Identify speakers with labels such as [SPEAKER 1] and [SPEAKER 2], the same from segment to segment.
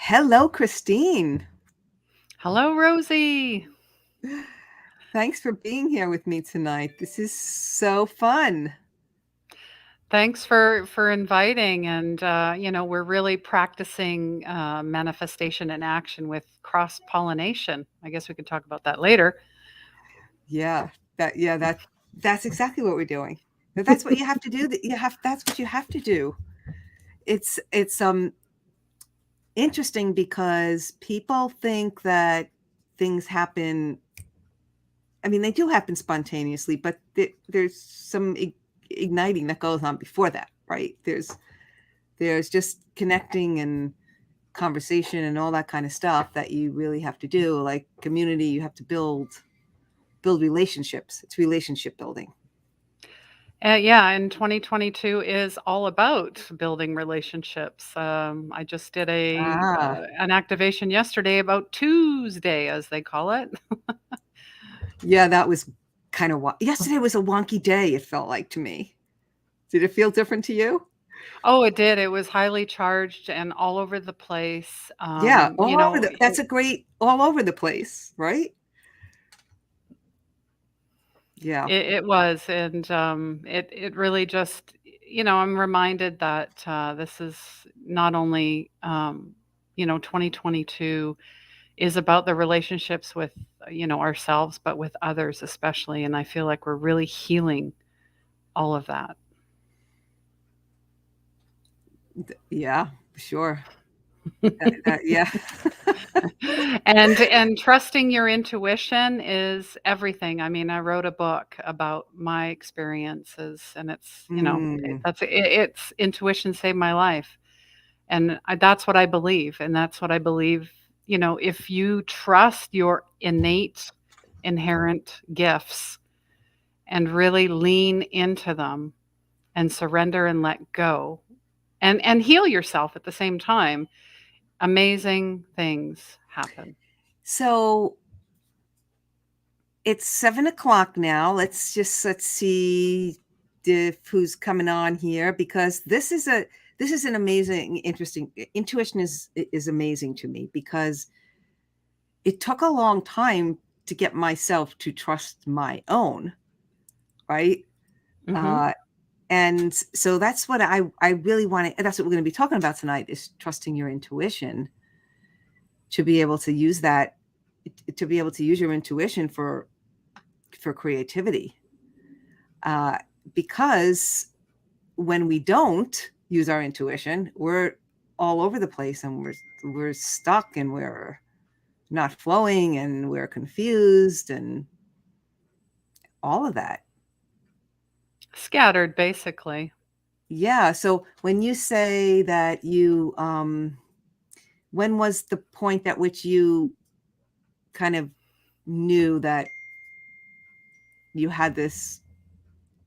[SPEAKER 1] Hello, Christine.
[SPEAKER 2] Hello, Rosie.
[SPEAKER 1] Thanks for being here with me tonight. This is so fun.
[SPEAKER 2] Thanks for inviting, and we're really practicing manifestation in action with cross pollination. I guess we could talk about that later.
[SPEAKER 1] Yeah, that's exactly what we're doing. That's what you have to do. That's what you have to do. It's interesting because people think that things happen. I mean, they do happen spontaneously, but there's some igniting that goes on before that, right? There's just connecting and conversation and all that kind of stuff that you really have to do. Like community, you have to build relationships. It's relationship building.
[SPEAKER 2] Yeah, and 2022 is all about building relationships. I just did a
[SPEAKER 1] Ah,
[SPEAKER 2] an activation yesterday about Tuesday, as they call it.
[SPEAKER 1] yeah, that was kind of yesterday was a wonky day. It felt like to me. Did it feel different to you?
[SPEAKER 2] Oh, it did. It was highly charged and all over the place.
[SPEAKER 1] Yeah, all over that's a great all over the place, right? Yeah.
[SPEAKER 2] It was, and it really just, I'm reminded that this is not only 2022 is about the relationships with ourselves, but with others especially, and I feel like we're really healing all of that.
[SPEAKER 1] Yeah, sure. Yeah.
[SPEAKER 2] And trusting your intuition is everything. I mean, I wrote a book about my experiences, and it's
[SPEAKER 1] Mm,
[SPEAKER 2] it's intuition saved my life, and that's what I believe, and that's what I believe. If you trust your innate, inherent gifts and really lean into them and surrender and let go, and heal yourself at the same time, amazing things happen.
[SPEAKER 1] so it's 7 o'clock now. Let's see if who's coming on here because this is an amazing, interesting intuition is amazing to me because it took a long time to get myself to trust my own, right?
[SPEAKER 2] Hmm.
[SPEAKER 1] Uh, and so that's what I really want to. That's what we're going to be talking about tonight is trusting your intuition to be able to use that to be able to use your intuition for creativity uh, because when we don't use our intuition, we're all over the place and we're stuck and we're not flowing and we're confused and all of that.
[SPEAKER 2] Scattered, basically.
[SPEAKER 1] Yeah. So when you say that when was the point at which you kind of knew that you had this,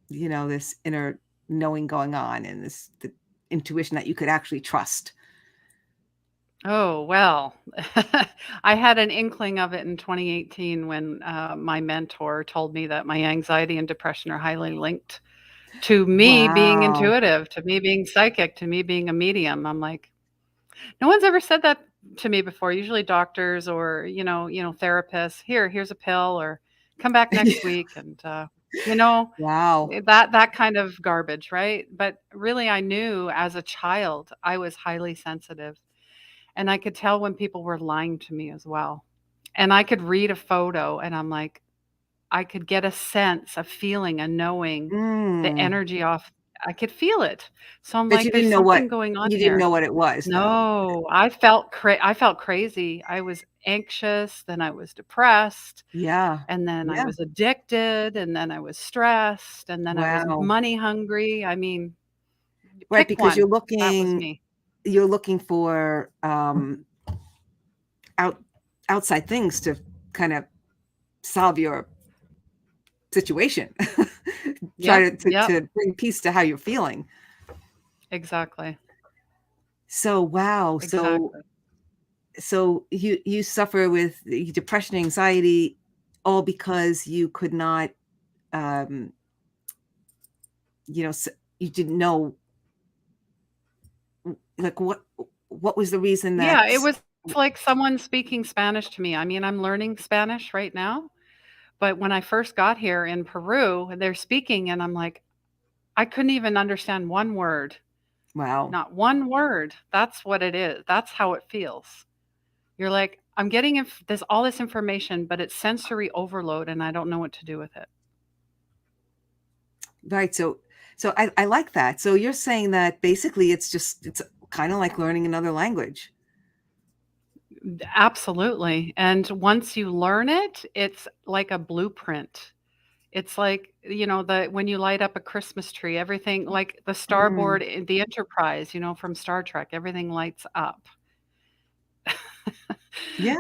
[SPEAKER 1] this inner knowing going on and the intuition that you could actually trust?
[SPEAKER 2] Oh, well, I had an inkling of it in 2018 when my mentor told me that my anxiety and depression are highly linked to me being
[SPEAKER 1] Wow.
[SPEAKER 2] intuitive, to me being psychic, to me being a medium. I'm like, no one's ever said that to me before. Usually doctors or, therapists, here's a pill or come back next week. And, you know,
[SPEAKER 1] Wow.
[SPEAKER 2] that kind of garbage, right? But really, I knew as a child I was highly sensitive, and I could tell when people were lying to me as well. And I could read a photo, and I'm like, I could get a sense, a feeling, a knowing, the
[SPEAKER 1] Mm.
[SPEAKER 2] energy off. I could feel it. So I'm
[SPEAKER 1] But
[SPEAKER 2] like,
[SPEAKER 1] you
[SPEAKER 2] there's
[SPEAKER 1] didn't know
[SPEAKER 2] something going on
[SPEAKER 1] you didn't
[SPEAKER 2] here.
[SPEAKER 1] know what it was though.
[SPEAKER 2] No, I felt crazy. I was anxious, then I was depressed,
[SPEAKER 1] Yeah.
[SPEAKER 2] and then I
[SPEAKER 1] Yeah.
[SPEAKER 2] was addicted, and then I was stressed, and then I was
[SPEAKER 1] Wow.
[SPEAKER 2] money hungry. I mean,
[SPEAKER 1] Right,
[SPEAKER 2] pick
[SPEAKER 1] because
[SPEAKER 2] one. That was me.
[SPEAKER 1] you're looking for out outside things to kind of solve your situation.
[SPEAKER 2] Yep,
[SPEAKER 1] Try
[SPEAKER 2] yep,
[SPEAKER 1] to bring peace to how you're feeling.
[SPEAKER 2] exactly,
[SPEAKER 1] So wow.
[SPEAKER 2] exactly.
[SPEAKER 1] So you suffer with depression, anxiety, all because you could not um you didn't know like what was the reason that
[SPEAKER 2] Yeah, it was It's like someone speaking Spanish to me. I mean, I'm learning Spanish right now, but when I first got here in Peru, they're speaking and I'm like, I couldn't even understand one word.
[SPEAKER 1] Wow.
[SPEAKER 2] Not one word. That's what it is. That's how it feels. You're like, I'm getting this all this information, but it's sensory overload and I don't know what to do with it.
[SPEAKER 1] Right. So I like that. So you're saying that basically it's kind of like learning another language.
[SPEAKER 2] Absolutely. And once you learn it, it's like a blueprint. It's like, the when you light up a Christmas tree, everything like the
[SPEAKER 1] Mm,
[SPEAKER 2] starboard, the Enterprise, from Star Trek, everything lights up.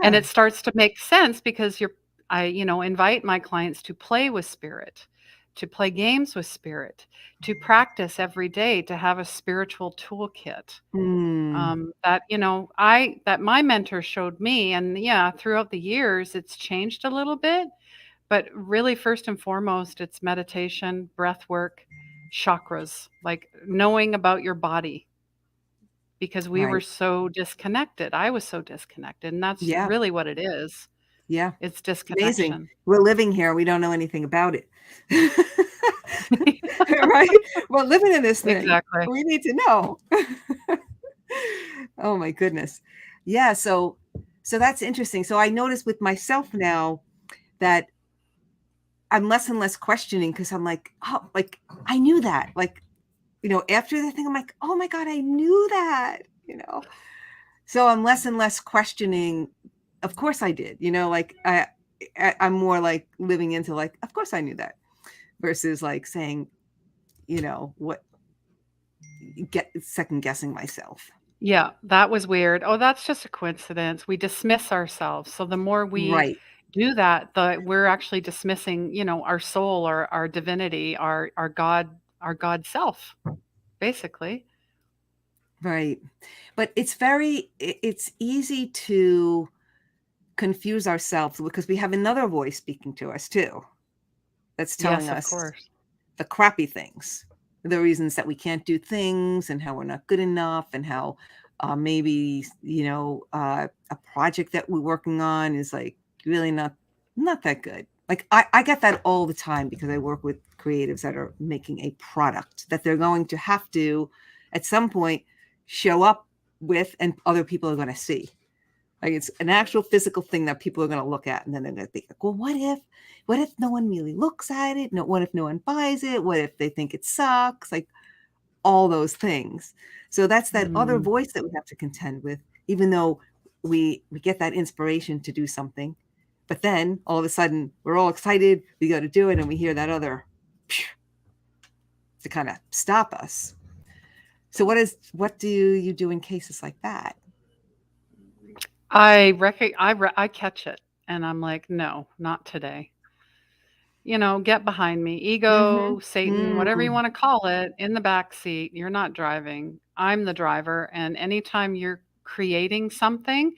[SPEAKER 2] And
[SPEAKER 1] yeah.
[SPEAKER 2] it starts to make sense because I, invite my clients to play with spirit, to play games with spirit, to practice every day, to have a spiritual toolkit.
[SPEAKER 1] Mm,
[SPEAKER 2] That, that my mentor showed me. And yeah, throughout the years, it's changed a little bit. But really, first and foremost, it's meditation, breath work, chakras, like knowing about your body because we were
[SPEAKER 1] right.
[SPEAKER 2] so disconnected. I was so disconnected. And that's
[SPEAKER 1] Yeah.
[SPEAKER 2] really what it is.
[SPEAKER 1] Yeah.
[SPEAKER 2] It's
[SPEAKER 1] It's amazing.
[SPEAKER 2] disconnection.
[SPEAKER 1] We're living here. We don't know anything about it. Right? We're living in this thing.
[SPEAKER 2] Exactly.
[SPEAKER 1] We need to know. Oh my goodness. Yeah. So that's interesting. So I notice with myself now that I'm less and less questioning because I'm like, oh, like I knew that. Like, after the thing, I'm like, oh my God, I knew that. So I'm less and less questioning. Of course I did, like I'm more like living into like, of course I knew that versus like saying, what get second guessing myself.
[SPEAKER 2] Yeah, that was weird. Oh, that's just a coincidence. We dismiss ourselves. So the more we
[SPEAKER 1] Right.
[SPEAKER 2] do that, the we're actually dismissing, our soul, our divinity, our God self, basically.
[SPEAKER 1] Right. But it's easy to confuse ourselves because we have another voice speaking to us too that's telling
[SPEAKER 2] Yes, of
[SPEAKER 1] us
[SPEAKER 2] course.
[SPEAKER 1] the crappy things, the reasons that we can't do things and how we're not good enough and how maybe, a project that we're working on is like really not that good. Like I get that all the time because I work with creatives that are making a product that they're going to have to at some point show up with and other people are going to see. Like it's an actual physical thing that people are going to look at, and then they're going to think, like, well, what if no one really looks at it? No, what if no one buys it? What if they think it sucks? Like all those things. So that's that other
[SPEAKER 2] Mm.
[SPEAKER 1] voice that we have to contend with, even though we get that inspiration to do something, but then all of a sudden we're all excited, we go to do it, and we hear that other to kind of stop us. So what do you do in cases like that?
[SPEAKER 2] I catch it and I'm like, "No, not today." Get behind me.
[SPEAKER 1] Mm-hmm.
[SPEAKER 2] Ego, Satan, whatever you
[SPEAKER 1] Mm,
[SPEAKER 2] want to call it, in the back seat. You're not driving. I'm the driver. And anytime you're creating something,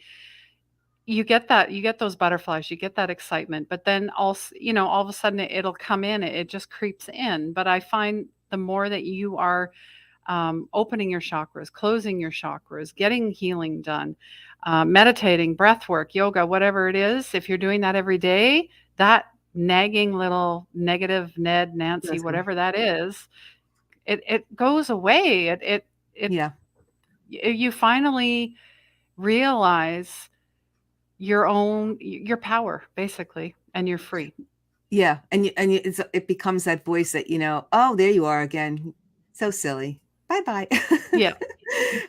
[SPEAKER 2] you get those butterflies, you get that excitement. But then also, all of a sudden it'll come in, it just creeps in. But I find the more that you are opening your chakras, closing your chakras, getting healing done, meditating, breath work, yoga, whatever it is, if you're doing that every day, that nagging little negative Ned, Nancy,
[SPEAKER 1] does it?
[SPEAKER 2] whatever that is, it goes away.
[SPEAKER 1] Yeah.
[SPEAKER 2] You finally realize your power basically, and you're free.
[SPEAKER 1] Yeah, it becomes that voice that, "Oh, there you are again. So silly. Bye-bye."
[SPEAKER 2] Yeah,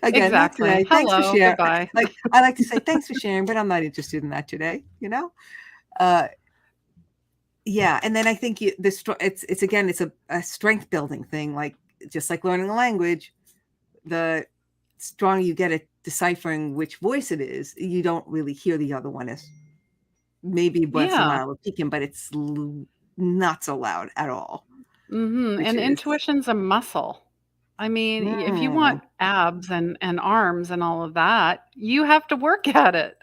[SPEAKER 1] Again, not
[SPEAKER 2] exactly.
[SPEAKER 1] today. Thanks for
[SPEAKER 2] Hello,
[SPEAKER 1] sharing.
[SPEAKER 2] goodbye.
[SPEAKER 1] Like, I like to say, "Thanks for sharing, but I'm not interested in that today," you know? Uh, yeah, and then I think it's again, it's a strength building thing, like, just like learning a language, the stronger you get at deciphering which voice it is, you don't really hear the other one as maybe once in a
[SPEAKER 2] Yeah.
[SPEAKER 1] while, peeking, but it's not so loud at all, which
[SPEAKER 2] And
[SPEAKER 1] is
[SPEAKER 2] intuition's a muscle. I mean, if you
[SPEAKER 1] mm,
[SPEAKER 2] want abs and arms and all of that, you have to work at it.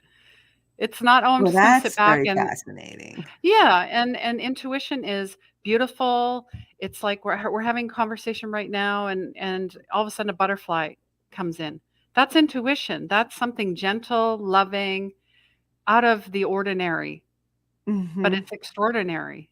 [SPEAKER 2] It's not, "Oh, I'm
[SPEAKER 1] well,
[SPEAKER 2] just gonna sit
[SPEAKER 1] that's
[SPEAKER 2] back
[SPEAKER 1] very
[SPEAKER 2] and."
[SPEAKER 1] fascinating.
[SPEAKER 2] Yeah, and intuition is beautiful. It's like we're having a conversation right now, and all of a sudden a butterfly comes in. That's intuition. That's something gentle, loving, out of the ordinary, but
[SPEAKER 1] Mhm.
[SPEAKER 2] it's extraordinary.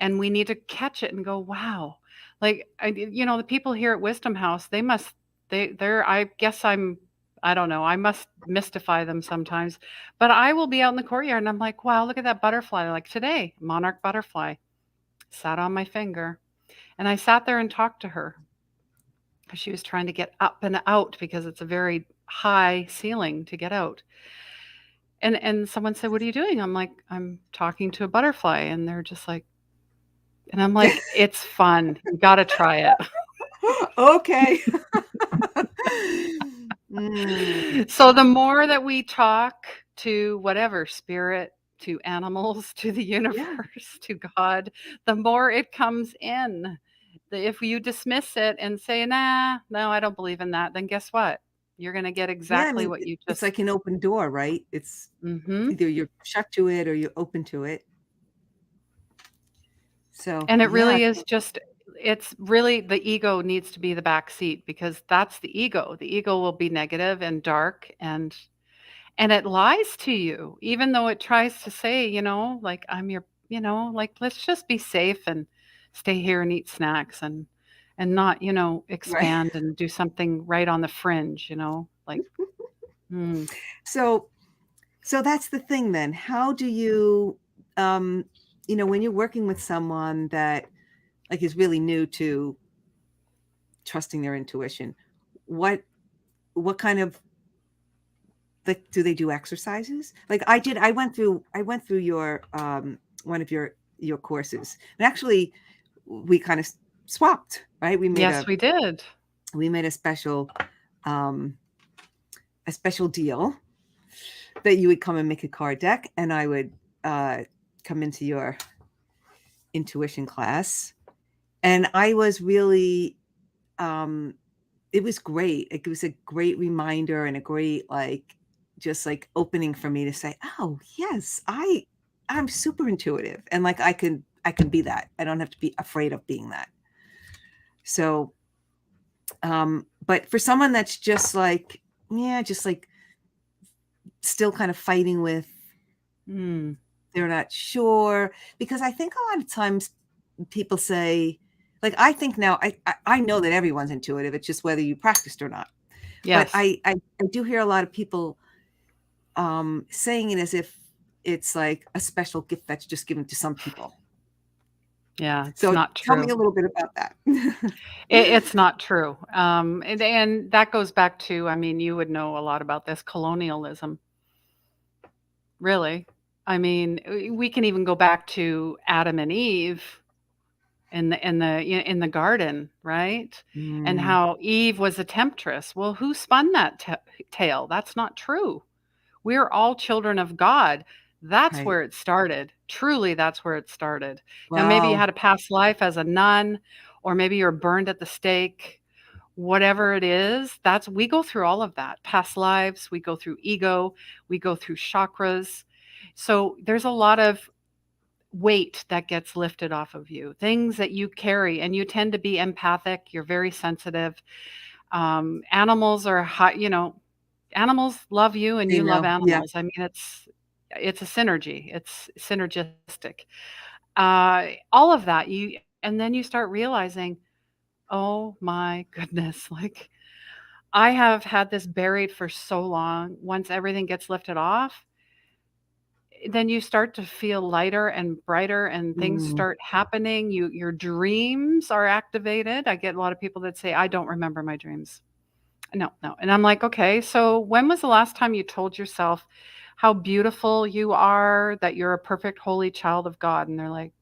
[SPEAKER 2] And we need to catch it and go, wow. Like, the people here at Wisdom House, I guess I don't know, I must mystify them sometimes. But I will be out in the courtyard and I'm like, wow, look at that butterfly. Like today, monarch butterfly sat on my finger. And I sat there and talked to her because she was trying to get up and out because it's a very high ceiling to get out. And someone said, "What are you doing?" I'm like, "I'm talking to a butterfly." And they're just like, and I'm like, "It's fun. You got to try it."
[SPEAKER 1] Okay. Mm.
[SPEAKER 2] So the more that we talk to whatever spirit, to animals, to the
[SPEAKER 1] Yeah.
[SPEAKER 2] universe, to God, the more it comes in. If you dismiss it and say, "Nah, no, I don't believe in that," then guess what? You're going to get
[SPEAKER 1] Yeah, I
[SPEAKER 2] exactly
[SPEAKER 1] mean,
[SPEAKER 2] what you
[SPEAKER 1] it's
[SPEAKER 2] just.
[SPEAKER 1] like an open door, right? It's
[SPEAKER 2] Mhm.
[SPEAKER 1] either you're shut to it or you're open to it. So,
[SPEAKER 2] And it
[SPEAKER 1] yeah.
[SPEAKER 2] really is just, it's really the ego needs to be the back seat because that's the ego. The ego will be negative and dark, and it lies to you even though it tries to say, like I'm your, like let's just be safe and stay here and eat snacks and not,
[SPEAKER 1] Right.
[SPEAKER 2] expand and do something right on the fringe, like mm,
[SPEAKER 1] So so that's the thing then. How do you, um, when you're working with someone that, like, is really new to trusting their intuition, what what kind of, like, do they do exercises? Like, I went through your, one of your courses, and actually, we kinda swapped, right?
[SPEAKER 2] yes, we did.
[SPEAKER 1] We made um, a special deal that you would come and make a card deck, and I would, come into your intuition class, and I was really, um it was great. Like, it was a great reminder and a great, like, just, like, opening for me to say, "Oh, yes, I'm super intuitive, and, like, I can be that. I don't have to be afraid of being that." So, but for someone that's just like, yeah, just, like, still kind of fighting with,
[SPEAKER 2] Mm,
[SPEAKER 1] they're not sure, because I think a lot of times people say, like, I think now I know that everyone's intuitive, it's just whether you practiced or not. But
[SPEAKER 2] yes.
[SPEAKER 1] I do hear a lot of people, saying it as if it's like a special gift that's just given to some people.
[SPEAKER 2] Yeah, it's
[SPEAKER 1] So
[SPEAKER 2] not
[SPEAKER 1] tell me
[SPEAKER 2] true.
[SPEAKER 1] a little bit about that.
[SPEAKER 2] It's not true. And that goes back to, I mean, you would know a lot about this colonialism, really. I mean, we can even go back to Adam and Eve in the garden, right? And
[SPEAKER 1] Mm,
[SPEAKER 2] how Eve was a temptress. Well, who spun that tale? That's not true. We're all children of God. That's
[SPEAKER 1] right.
[SPEAKER 2] where it started. Truly, that's where it started. Now, maybe you
[SPEAKER 1] Wow.
[SPEAKER 2] had a past life as a nun, or maybe you're burned at the stake. Whatever it is, that's we go through all of that. Past lives, we go through ego, we go through chakras. So there's a lot of weight that gets lifted off of you, things that you carry, and you tend to be empathic. You're very sensitive. Animals are high, animals love you and
[SPEAKER 1] They
[SPEAKER 2] you love
[SPEAKER 1] know. Yeah.
[SPEAKER 2] animals. I mean, it's a synergy. It's synergistic. All of that and then you start realizing, oh my goodness, like I have had this buried for so long. Once everything gets lifted off, then you start to feel lighter and brighter and things
[SPEAKER 1] Mm.
[SPEAKER 2] start happening. Your dreams are activated. I get a lot of people that say, I don't remember my dreams. No, no. And I'm like, okay, so when was the last time you told yourself how beautiful you are, that you're a perfect, holy child of God? And they're like,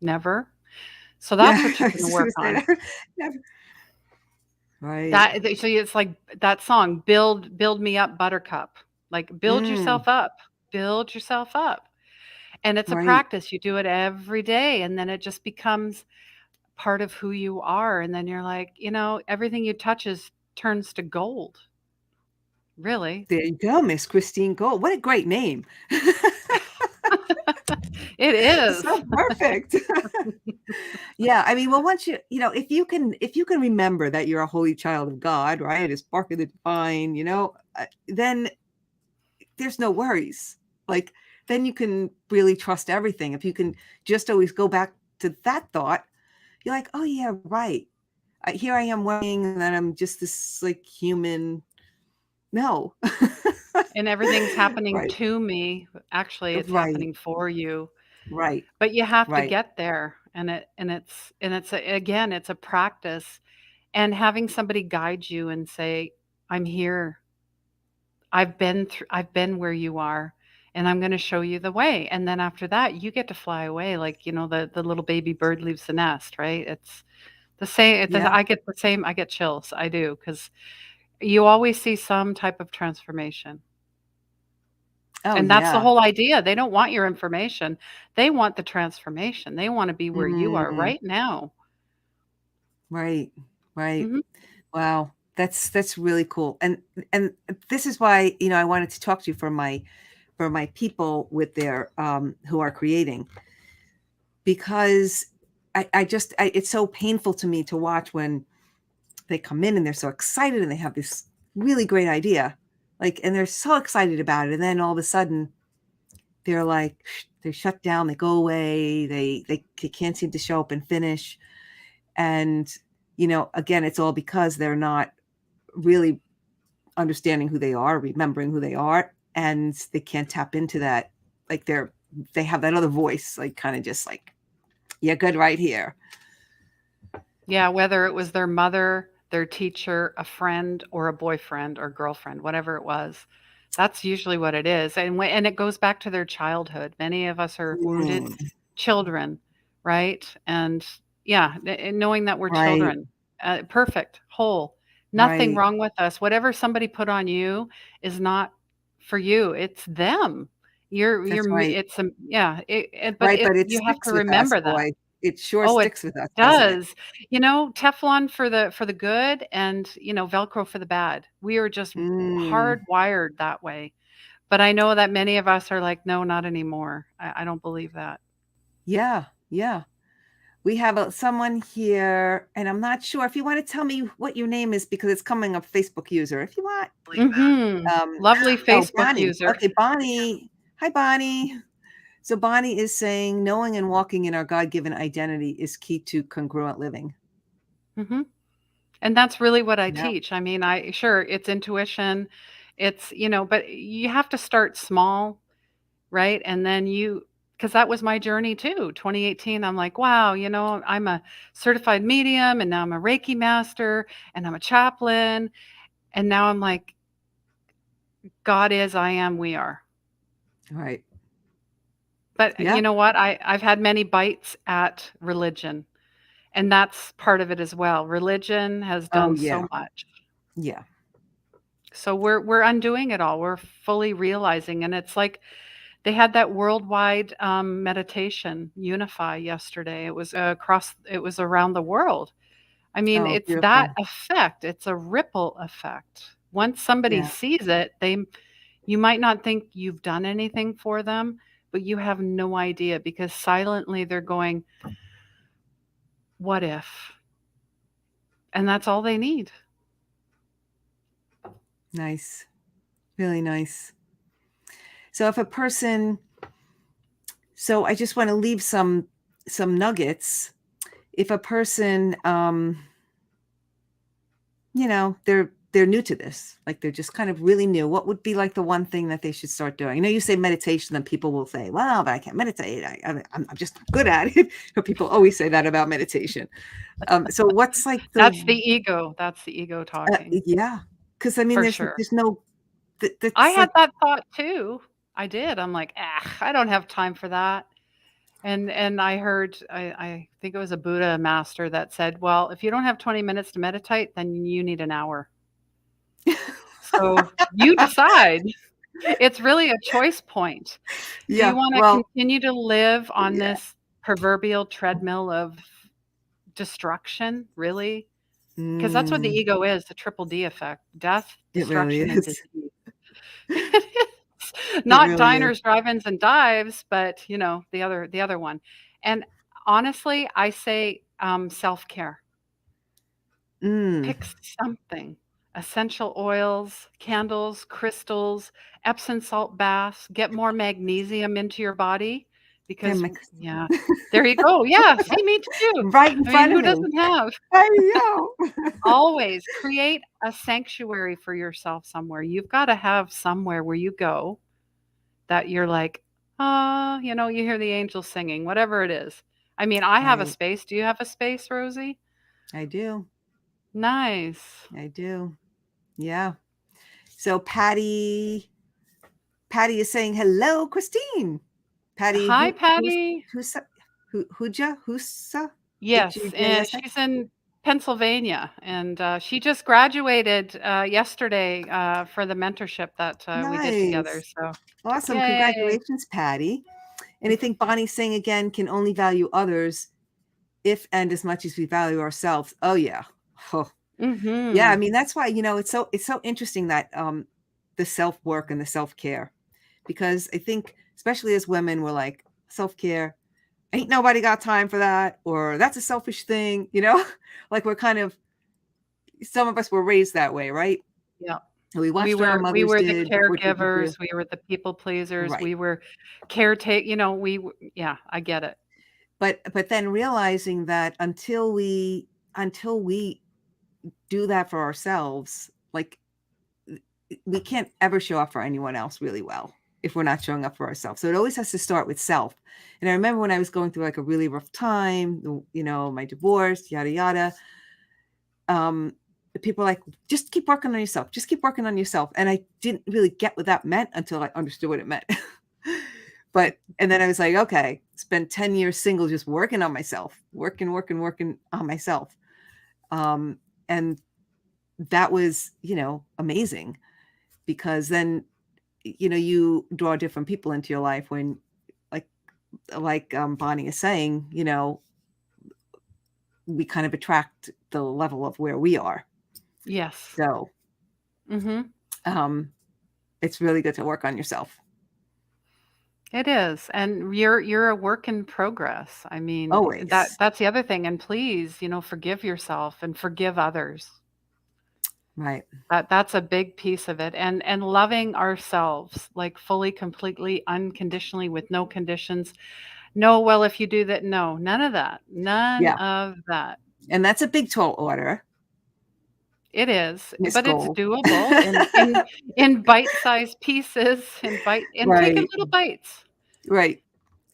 [SPEAKER 2] never. So
[SPEAKER 1] Yeah,
[SPEAKER 2] that's what
[SPEAKER 1] I
[SPEAKER 2] you're
[SPEAKER 1] was
[SPEAKER 2] going to
[SPEAKER 1] just
[SPEAKER 2] work
[SPEAKER 1] gonna say
[SPEAKER 2] on.
[SPEAKER 1] that. Never. Right.
[SPEAKER 2] So it's like that song, build me up, buttercup. Like
[SPEAKER 1] Mm,
[SPEAKER 2] build yourself up. And it's a
[SPEAKER 1] right.
[SPEAKER 2] practice. You do it every day, and then it just becomes part of who you are. And then you're like, everything you touch turns to gold. Really.
[SPEAKER 1] There you go, Miss Christine Gold. What a great name.
[SPEAKER 2] It is.
[SPEAKER 1] So perfect. Yeah, I mean, well, once if you can remember that you're a holy child of God, right? A spark of the divine, then there's no worries. Like, then you can really trust everything. If you can just always go back to that thought, you're like, oh yeah, right. Here I am worrying that I'm just this like human. No.
[SPEAKER 2] And everything's happening
[SPEAKER 1] Right.
[SPEAKER 2] to me. Actually, it's
[SPEAKER 1] Right.
[SPEAKER 2] happening for you.
[SPEAKER 1] Right.
[SPEAKER 2] But you have to
[SPEAKER 1] Right.
[SPEAKER 2] get there, again, it's a practice, and having somebody guide you and say, "I'm here. I've been where you are, and I'm gonna show you the way." And then after that, you get to fly away like, the little baby bird leaves the nest, right? It's the same.
[SPEAKER 1] Yeah.
[SPEAKER 2] I get the same. I get chills. I do, because you always see some type of transformation.
[SPEAKER 1] Oh
[SPEAKER 2] And that's the
[SPEAKER 1] yeah.
[SPEAKER 2] whole idea. They don't want your information. They want the transformation. They wanna be where you are
[SPEAKER 1] Mm,
[SPEAKER 2] right now.
[SPEAKER 1] right. Right.
[SPEAKER 2] Mhm.
[SPEAKER 1] Wow. That's really cool. And this is why, I wanted to talk to you for my people with their who are creating, because it's so painful to me to watch when they come in and they're so excited and they have this really great idea. Like, and they're so excited about it. And then all of a sudden they're like, they shut down, they go away, they can't seem to show up and finish. And, again, it's all because they're not really understanding who they are, remembering who they are, and they can't tap into that. Like they have that other voice, like kind of just like, yeah, good right here.
[SPEAKER 2] Yeah, whether it was their mother, their teacher, a friend, or a boyfriend or girlfriend, whatever it was. That's usually what it is, and it goes back to their childhood. Many of us are wounded
[SPEAKER 1] Mm,
[SPEAKER 2] children, right? And, yeah, and knowing that we're
[SPEAKER 1] right,
[SPEAKER 2] children, perfect, whole, nothing
[SPEAKER 1] right.
[SPEAKER 2] wrong with us. Whatever somebody put on you is not for you, it's them.
[SPEAKER 1] That's right.
[SPEAKER 2] It's, yeah, but
[SPEAKER 1] Right, but it
[SPEAKER 2] you have
[SPEAKER 1] sticks
[SPEAKER 2] to
[SPEAKER 1] with us,
[SPEAKER 2] remember that.
[SPEAKER 1] boy. It sure
[SPEAKER 2] Oh, it
[SPEAKER 1] sticks with us, doesn't it?
[SPEAKER 2] does. Teflon for the good and, Velcro for the bad. We are just
[SPEAKER 1] Mm,
[SPEAKER 2] hardwired that way. But I know that many of us are like, "No, not anymore." I don't believe that.
[SPEAKER 1] yeah, yeah. We have someone here, and I'm not sure if you want to tell me what your name is because it's coming up Facebook user. If you want,
[SPEAKER 2] Mhm.
[SPEAKER 1] um,
[SPEAKER 2] Lovely
[SPEAKER 1] oh,
[SPEAKER 2] Facebook
[SPEAKER 1] Bonnie.
[SPEAKER 2] user.
[SPEAKER 1] Okay, Bonnie. Hi, Bonnie. So Bonnie is saying knowing and walking in our God-given identity is key to congruent living.
[SPEAKER 2] Mhm. And that's really what I
[SPEAKER 1] Yeah.
[SPEAKER 2] teach. I mean, sure, it's intuition. But you have to start small, right? And then because that was my journey too. 2018, I'm like, wow, I'm a certified medium and now I'm a Reiki master and I'm a chaplain. And now I'm like, God is, I am, we are.
[SPEAKER 1] Right.
[SPEAKER 2] But you
[SPEAKER 1] Yeah.
[SPEAKER 2] know what? I've had many bites at religion, and that's part of it as well. Religion has
[SPEAKER 1] Oh
[SPEAKER 2] done
[SPEAKER 1] yeah.
[SPEAKER 2] so much.
[SPEAKER 1] Yeah.
[SPEAKER 2] So we're undoing it all. We're fully realizing, and it's like they had that worldwide meditation, Unify, yesterday. It was around the world. I mean,
[SPEAKER 1] Oh,
[SPEAKER 2] it's that
[SPEAKER 1] beautiful.
[SPEAKER 2] effect. It's a ripple effect. Once somebody
[SPEAKER 1] Yeah.
[SPEAKER 2] sees it, you might not think you've done anything for them, but you have no idea because silently they're going, "What if?" And that's all they need.
[SPEAKER 1] Nice. Really nice. So if a person, so I just want to leave some nuggets. If a person they're new to this, like they're just kind of really new, what would be like the one thing that they should start doing? You say meditation, then people will say, well, but I can't meditate, I'm just good at it. But people always say that about meditation. So what's like the
[SPEAKER 2] That's the ego. That's the ego talking
[SPEAKER 1] yeah, because I mean
[SPEAKER 2] for
[SPEAKER 1] there's
[SPEAKER 2] sure.
[SPEAKER 1] no
[SPEAKER 2] I
[SPEAKER 1] that's
[SPEAKER 2] had
[SPEAKER 1] like,
[SPEAKER 2] that thought too. I did. I'm like, ah, I don't have time for that. And I heard, I think it was a Buddha master that said, well, if you don't have 20 minutes to meditate, then you need an hour. So you decide. It's really a choice point. Do you
[SPEAKER 1] yeah,
[SPEAKER 2] want to
[SPEAKER 1] well,
[SPEAKER 2] continue to live on
[SPEAKER 1] yeah.
[SPEAKER 2] this proverbial treadmill of destruction? Really? Because that's what the
[SPEAKER 1] Mm,
[SPEAKER 2] ego is, the triple D effect: death,
[SPEAKER 1] it really
[SPEAKER 2] destruction, and
[SPEAKER 1] is.
[SPEAKER 2] disease.
[SPEAKER 1] It
[SPEAKER 2] Not
[SPEAKER 1] really is.
[SPEAKER 2] diners, drive-ins, and dives, but, the other one. And honestly, I say, self-care.
[SPEAKER 1] Mm.
[SPEAKER 2] Pick something. Essential oils, candles, crystals, Epsom salt baths, get more magnesium into your body
[SPEAKER 1] They're
[SPEAKER 2] because
[SPEAKER 1] mixed
[SPEAKER 2] yeah, there you go. Yeah, see, me too.
[SPEAKER 1] right in
[SPEAKER 2] I mean,
[SPEAKER 1] front of
[SPEAKER 2] who
[SPEAKER 1] me.
[SPEAKER 2] doesn't have?
[SPEAKER 1] I know.
[SPEAKER 2] Always create a sanctuary for yourself somewhere. You've gotta have somewhere where you go that you're like, "Ah," you hear the angels singing, whatever it is. I mean, I have a
[SPEAKER 1] Right.
[SPEAKER 2] space. Do you have a space, Rosie?
[SPEAKER 1] I do.
[SPEAKER 2] Nice.
[SPEAKER 1] I do. Yeah. So Patty is saying, "Hello, Christine." Patty,
[SPEAKER 2] Hi,
[SPEAKER 1] who's
[SPEAKER 2] Patty.
[SPEAKER 1] Husa, Husa,
[SPEAKER 2] Yes, and
[SPEAKER 1] HUJSA?
[SPEAKER 2] she's in Pennsylvania, and, she just graduated, yesterday, for the mentorship that, we did together,
[SPEAKER 1] Nice.
[SPEAKER 2] so
[SPEAKER 1] Awesome.
[SPEAKER 2] yay.
[SPEAKER 1] Congratulations, Patty. And I think Bonnie's saying again, can only value others if and as much as we value ourselves. Oh yeah. Oh, yeah. I
[SPEAKER 2] Mhm.
[SPEAKER 1] mean, that's why, it's so interesting that the self-work and the self-care. Because I think, especially as women, we're like, self-care, ain't nobody got time for that, or that's a selfish thing, like we're kind of, some of us were raised that way, right?
[SPEAKER 2] Yeah.
[SPEAKER 1] We
[SPEAKER 2] We
[SPEAKER 1] watched what our
[SPEAKER 2] were we
[SPEAKER 1] mothers
[SPEAKER 2] were the
[SPEAKER 1] did. What did we do?
[SPEAKER 2] caregivers, we were the people pleasers,
[SPEAKER 1] Right.
[SPEAKER 2] we were caretake we w yeah, I get it.
[SPEAKER 1] But then realizing that until we do that for ourselves, like, we can't ever show up for anyone else really well if we're not showing up for ourselves. So it always has to start with self. And I remember when I was going through like a really rough time, my divorce, yada yada. Um, People are like, just keep working on yourself. Just keep working on yourself. And I didn't really get what that meant until I understood what it meant. And then I was like, okay, spent 10 years single, just working on myself, working on myself. Um, and that was, amazing, because then, you draw different people into your life when, like, Bonnie is saying, we kind of attract the level of where we are.
[SPEAKER 2] Yes.
[SPEAKER 1] So,
[SPEAKER 2] Mhm.
[SPEAKER 1] um, it's really good to work on yourself.
[SPEAKER 2] It is, and you're a work in progress. I mean,
[SPEAKER 1] Always.
[SPEAKER 2] that's the other thing, and please, forgive yourself and forgive others.
[SPEAKER 1] Right.
[SPEAKER 2] That's a big piece of it, and loving ourselves, like, fully, completely, unconditionally, with no conditions. No, "Well, if you do that," no, none of that, none
[SPEAKER 1] Yeah.
[SPEAKER 2] of that.
[SPEAKER 1] And that's a big tall order,
[SPEAKER 2] It is,
[SPEAKER 1] Miss
[SPEAKER 2] but it's
[SPEAKER 1] Gold.
[SPEAKER 2] doable in bite-sized pieces and take it
[SPEAKER 1] Right.
[SPEAKER 2] little bites.
[SPEAKER 1] Right.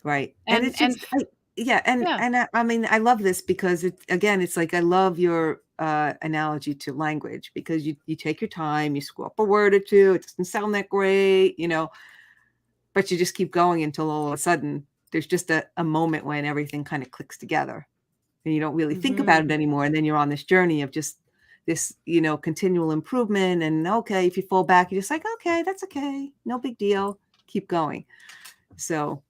[SPEAKER 1] Right. And
[SPEAKER 2] And
[SPEAKER 1] it's
[SPEAKER 2] and
[SPEAKER 1] just,
[SPEAKER 2] f
[SPEAKER 1] yeah. And,
[SPEAKER 2] yeah.
[SPEAKER 1] I mean, I love this because it's like, I love your analogy to language, because you take your time, you screw up a word or two. It doesn't sound that great, but you just keep going until all of a sudden there's just a moment when everything kind of clicks together, and you don't really think about it
[SPEAKER 2] Mhm.
[SPEAKER 1] anymore. And then you're on this journey of just this, continual improvement. And okay, if you fall back, you're just like, okay, that's okay. No big deal. Keep going. So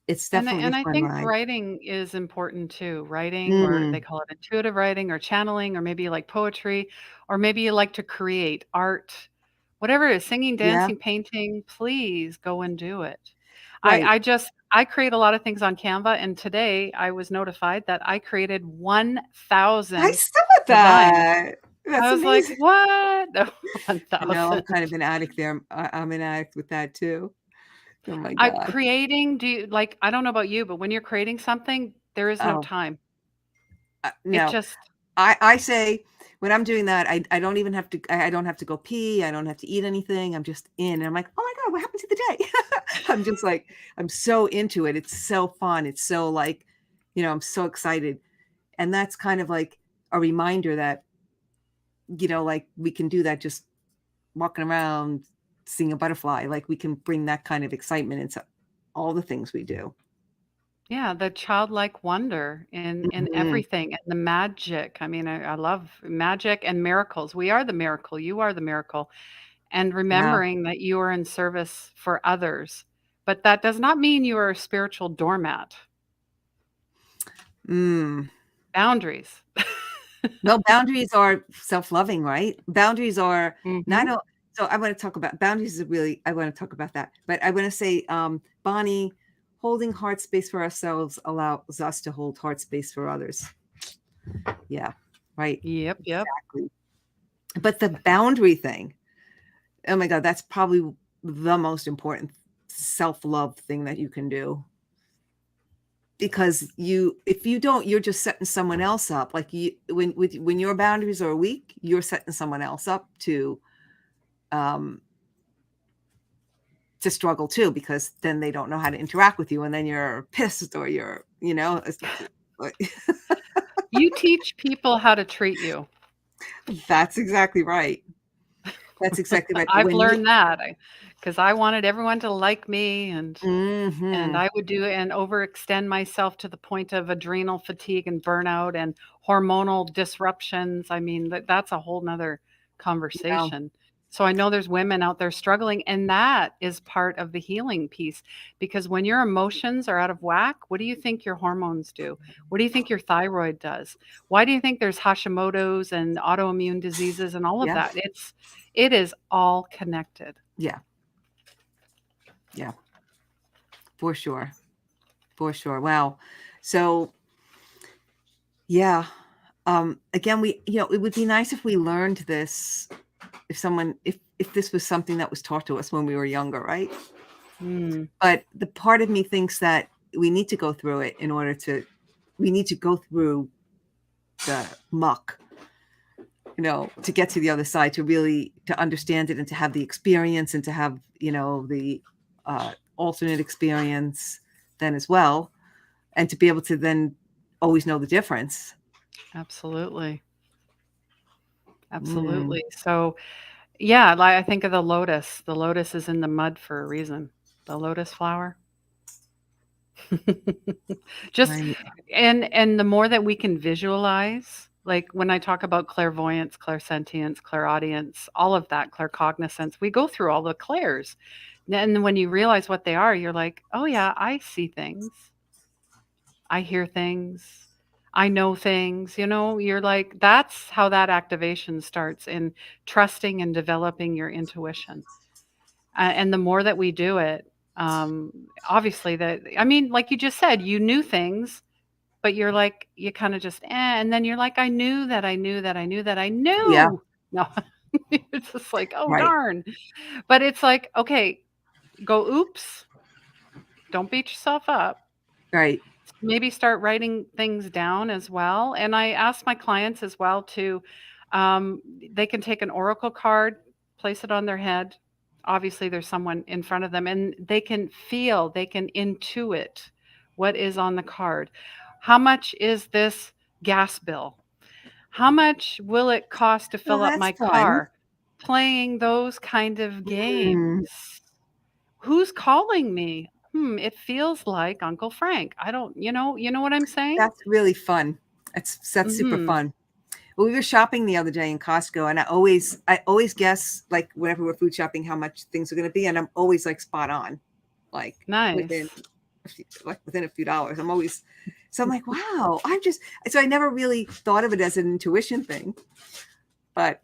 [SPEAKER 1] it's definitely a
[SPEAKER 2] And I
[SPEAKER 1] fun
[SPEAKER 2] think
[SPEAKER 1] ride.
[SPEAKER 2] writing is important too. Writing, or they
[SPEAKER 1] Mm,
[SPEAKER 2] call it intuitive writing or channeling, or maybe you like poetry, or maybe you like to create art, whatever it is, singing,
[SPEAKER 1] yeah,
[SPEAKER 2] dancing, painting, please go and do it.
[SPEAKER 1] right.
[SPEAKER 2] I create a lot of things on Canva, and today I was notified that I created
[SPEAKER 1] I
[SPEAKER 2] 1,000
[SPEAKER 1] saw
[SPEAKER 2] designs.
[SPEAKER 1] that. That's
[SPEAKER 2] I was like,
[SPEAKER 1] amazing.
[SPEAKER 2] "What?"
[SPEAKER 1] I know, I'm
[SPEAKER 2] 1,000.
[SPEAKER 1] kind of an addict there. I'm an addict with that too. Oh my
[SPEAKER 2] I
[SPEAKER 1] god.
[SPEAKER 2] creating do you like, I don't know about you, but when you're creating something, there is no
[SPEAKER 1] Oh,
[SPEAKER 2] time. It
[SPEAKER 1] no.
[SPEAKER 2] just
[SPEAKER 1] I say, when I'm doing that, I don't even have to, I don't have to go pee. I don't have to eat anything. I'm just in, and I'm like, oh my god, what happened to the day? I'm just like, I'm so into it. It's so fun. It's so like, I'm so excited. And that's kind of like a reminder that, like, we can do that just walking around, seeing a butterfly. Like, we can bring that kind of excitement into all the things we do.
[SPEAKER 2] yeah, the childlike wonder in
[SPEAKER 1] Mhm.
[SPEAKER 2] everything, and the magic. I mean, I love magic and miracles. We are the miracle, you are the miracle, and
[SPEAKER 1] Yeah.
[SPEAKER 2] remembering that you are in service for others, but that does not mean you are a spiritual doormat.
[SPEAKER 1] Mm.
[SPEAKER 2] Boundaries.
[SPEAKER 1] No, boundaries are self-loving, right? Boundaries are not
[SPEAKER 2] Mhm.
[SPEAKER 1] o So I want to talk about boundaries is really, I want to talk about that. But I want to say, Bonnie, holding heart space for ourselves allows us to hold heart space for others. Yeah. Right.
[SPEAKER 2] Yep, yep.
[SPEAKER 1] Exactly. But the boundary thing, oh my God, that's probably the most important self-love thing that you can do. Because if you don't, you're just setting someone else up. Like when your boundaries are weak, you're setting someone else up um, to struggle too, because then they don't know how to interact with you, and then you're pissed or like,
[SPEAKER 2] You teach people how to treat you.
[SPEAKER 1] that's exactly right. That's exactly right.
[SPEAKER 2] I've learned that because I wanted everyone to like me, and
[SPEAKER 1] Mhm.
[SPEAKER 2] I would do and overextend myself to the point of adrenal fatigue and burnout and hormonal disruptions. I mean, that's a whole nother
[SPEAKER 1] Yeah.
[SPEAKER 2] conversation. So I know there's women out there struggling, and that is part of the healing piece because when your emotions are out of whack, what do you think your hormones do? What do you think your thyroid does? Why do you think there's Hashimoto's and autoimmune diseases and all of
[SPEAKER 1] Yeah.
[SPEAKER 2] that? It is all connected.
[SPEAKER 1] Yeah. Yeah. For sure. For sure. Wow. So yeah. Again, it would be nice if we learned this, if this was something that was taught to us when we were younger, right?
[SPEAKER 2] Mm,
[SPEAKER 1] But the part of me thinks that we need to go through it we need to go through the muck, to get to the other side, to understand it and to have the experience and to have, the alternate experience then as well. And to be able to then always know the difference.
[SPEAKER 2] absolutely.
[SPEAKER 1] Mm,
[SPEAKER 2] Absolutely. So, yeah, like I think of the lotus. The lotus is in the mud for a reason. The lotus flower. Just
[SPEAKER 1] right.
[SPEAKER 2] and the more that we can visualize, like when I talk about clairvoyance, clairsentience, clairaudience, all of that, claircognizance, we go through all the clairs. And when you realize what they are, you're like, "Oh yeah, I see things. I hear things. I know things." You're like, that's how that activation starts in trusting and developing your intuition. And the more that we do it, obviously, I mean, like you just said, you knew things, but you're like, you kind of just, and then you're like, I knew that I knew that I knew that I
[SPEAKER 1] Yeah.
[SPEAKER 2] knew. No, it's just like, oh,
[SPEAKER 1] Right.
[SPEAKER 2] darn. But it's like, okay, go, oops, don't beat yourself up.
[SPEAKER 1] Right.
[SPEAKER 2] Maybe start writing things down as well. And I ask my clients as well to, um, they can take an oracle card, place it on their head. Obviously, there's someone in front of them, and they can intuit what is on the card. How much is this gas bill? How much will it cost to
[SPEAKER 1] Well,
[SPEAKER 2] fill up
[SPEAKER 1] that's
[SPEAKER 2] my
[SPEAKER 1] fun.
[SPEAKER 2] car? Playing those kind of
[SPEAKER 1] Mm,
[SPEAKER 2] games. Who's calling me? It feels like Uncle Frank. I don't, you know what I'm saying?
[SPEAKER 1] that's really fun. That's super
[SPEAKER 2] Mhm.
[SPEAKER 1] fun. Well, we were shopping the other day in Costco, and I always guess, like, whenever we're food shopping, how much things are going to be, and I'm always like spot on, like within
[SPEAKER 2] Nice.
[SPEAKER 1] within a few dollars. So I'm like, wow. So I never really thought of it as an intuition thing, but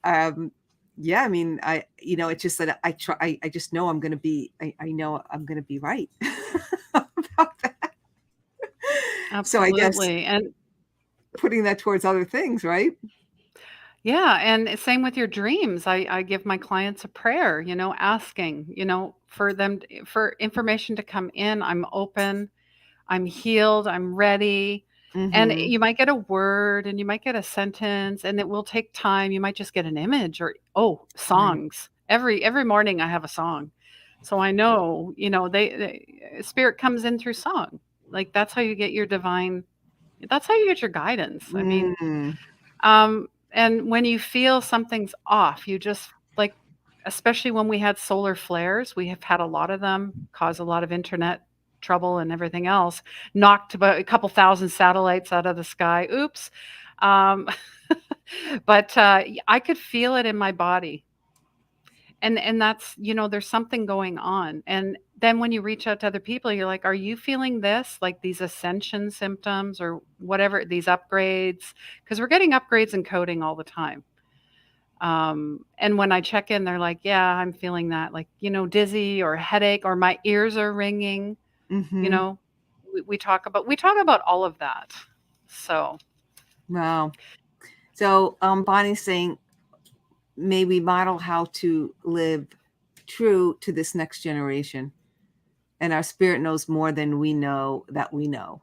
[SPEAKER 1] yeah, I mean, it's just that I try. I just know I'm going to be. I know I'm going to be right about that. So I guess
[SPEAKER 2] Absolutely. And
[SPEAKER 1] putting that towards other things, right?
[SPEAKER 2] yeah, and same with your dreams. I give my clients a prayer, asking, for them for information to come in. I'm open. I'm healed, I'm ready. And
[SPEAKER 1] Mm-hmm.
[SPEAKER 2] you might get a word and you might get a sentence and it will take time. You might just get an image or
[SPEAKER 1] Right.
[SPEAKER 2] songs. Every morning I have a song. So I know, they spirit comes in through song. Like that's how you get your guidance. I mean,
[SPEAKER 1] Mm,
[SPEAKER 2] and when you feel something's off, you just like, especially when we had solar flares, we have had a lot of them, cause a lot of internet trouble and everything else, knocked about a couple thousand satellites out of the sky. Oops. Um, but I could feel it in my body. And that's, there's something going on. And then when you reach out to other people, you're like, are you feeling this? Like these ascension symptoms or whatever, these upgrades? Because we're getting upgrades and coding all the time. And when I check in, they're like, "Yeah, I'm feeling that, like, dizzy or headache or my ears are ringing." You
[SPEAKER 1] Mhm.
[SPEAKER 2] know, we talk about all of that. So,
[SPEAKER 1] Wow. So, Bonnie's saying, may we model how to live true to this next generation. And our spirit knows more than we know that we know.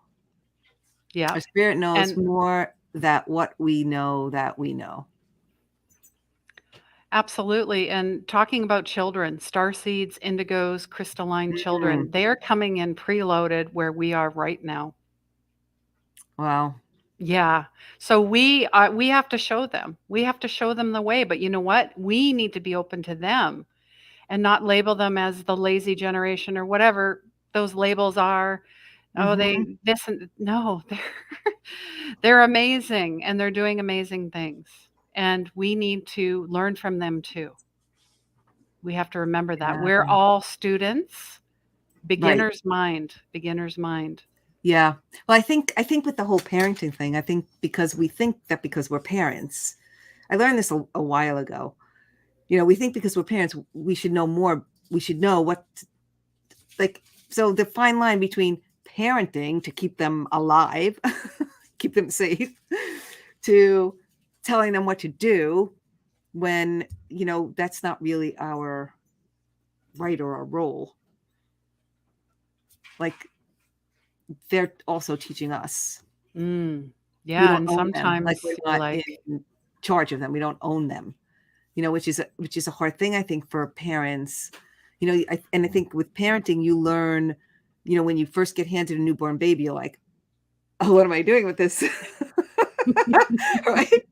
[SPEAKER 2] yeah.
[SPEAKER 1] Our spirit knows
[SPEAKER 2] And
[SPEAKER 1] more that what we know that we know.
[SPEAKER 2] absolutely. And talking about children, star seeds, indigos, crystalline
[SPEAKER 1] Mm,
[SPEAKER 2] children, they are coming in preloaded where we are right now.
[SPEAKER 1] wow.
[SPEAKER 2] Yeah. So we have to show them. We have to show them the way, but you know what? We need to be open to them and not label them as the lazy generation or whatever those labels are. Oh,
[SPEAKER 1] Hmm.
[SPEAKER 2] they this and no, they're amazing and they're doing amazing things. And we need to learn from them too. We have to remember that. We're
[SPEAKER 1] Yeah.
[SPEAKER 2] all students,
[SPEAKER 1] Right.
[SPEAKER 2] beginner's mind.
[SPEAKER 1] Yeah. Well, I think with the whole parenting thing, I think because we think that because we're parents, I learned this a while ago. We think because we're parents, we should know more. We should know what, like, so the fine line between parenting to keep them alive, keep them safe, to telling them what to do when, that's not really our right or our role. Like, they're also teaching us.
[SPEAKER 2] Mm.
[SPEAKER 1] We
[SPEAKER 2] Yeah,
[SPEAKER 1] don't
[SPEAKER 2] and
[SPEAKER 1] own them. Like,
[SPEAKER 2] sometimes
[SPEAKER 1] we're
[SPEAKER 2] you're
[SPEAKER 1] not
[SPEAKER 2] like,
[SPEAKER 1] in charge of them. We don't own them. Which is a hard thing, I think, for parents. And I think with parenting, you learn, when you first get handed a newborn baby, you're like, oh, what am I doing with this? Right?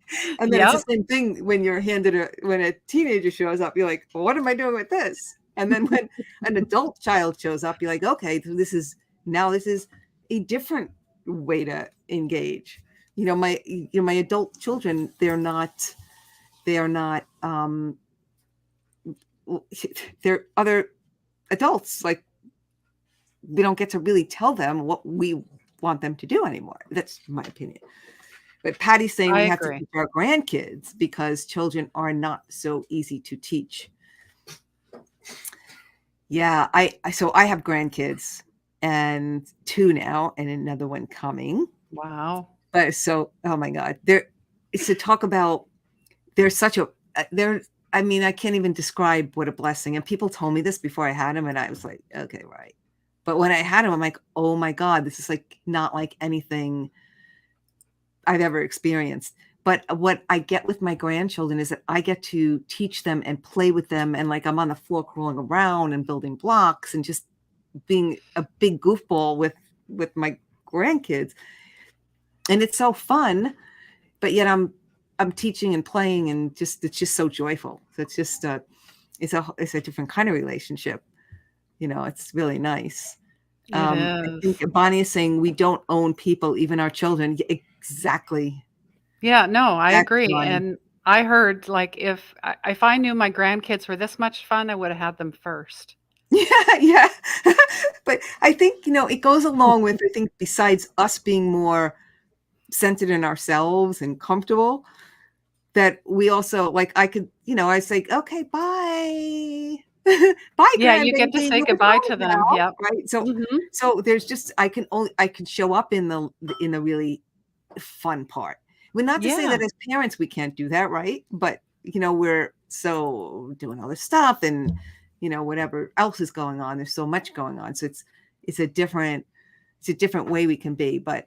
[SPEAKER 1] And then it's the
[SPEAKER 2] "Yep."
[SPEAKER 1] same thing when you're handed when a teenager shows up, you're like, well, what am I doing with this? And then when an adult child shows up, you're like, okay, so this is a different way to engage. My adult children, they are not they're other adults. Like, we don't get to really tell them what we want them to do anymore. That's my opinion. But Patty's saying
[SPEAKER 2] I
[SPEAKER 1] we have to
[SPEAKER 2] agree.
[SPEAKER 1] teach our grandkids because children are not so easy to teach. Yeah, so I have grandkids, and two now and another one coming.
[SPEAKER 2] Wow.
[SPEAKER 1] But so, oh my God, it's to talk about, there's such a there I mean, I can't even describe what a blessing. And people told me this before I had him, and I was like, okay, right. But when I had him, I'm like, oh my God, this is like not like anything I've ever experienced. But what I get with my grandchildren is that I get to teach them and play with them, and like I'm on the floor crawling around and building blocks and just being a big goofball with my grandkids. And it's so fun, but yet I'm teaching and playing, and just it's just so joyful. So it's just it's a different kind of relationship. It's really nice.
[SPEAKER 2] It
[SPEAKER 1] I think
[SPEAKER 2] is.
[SPEAKER 1] Bonnie is saying we don't own people, even our children. Exactly.
[SPEAKER 2] Yeah, no, I
[SPEAKER 1] Exactly,
[SPEAKER 2] agree,
[SPEAKER 1] Bonnie.
[SPEAKER 2] and I heard, like, if I knew my grandkids were this much fun, I woulda had them first.
[SPEAKER 1] Yeah, yeah. But I think, it goes along with, I think, besides us being more centered in ourselves and comfortable, that we also, like, I say, okay, bye. Bye,
[SPEAKER 2] Yeah, you get to
[SPEAKER 1] grandbaby.
[SPEAKER 2] say
[SPEAKER 1] You're with
[SPEAKER 2] goodbye
[SPEAKER 1] mommy
[SPEAKER 2] to them,
[SPEAKER 1] now.
[SPEAKER 2] yep.
[SPEAKER 1] Right. So,
[SPEAKER 2] Mhm.
[SPEAKER 1] there's just, I can show up in the really fun part. Well, not to say
[SPEAKER 2] Yeah,
[SPEAKER 1] that as parents we can't do that, right? But we're so doing all this stuff, and whatever else is going on. There's so much going on. So it's a different it's a different way we can be. But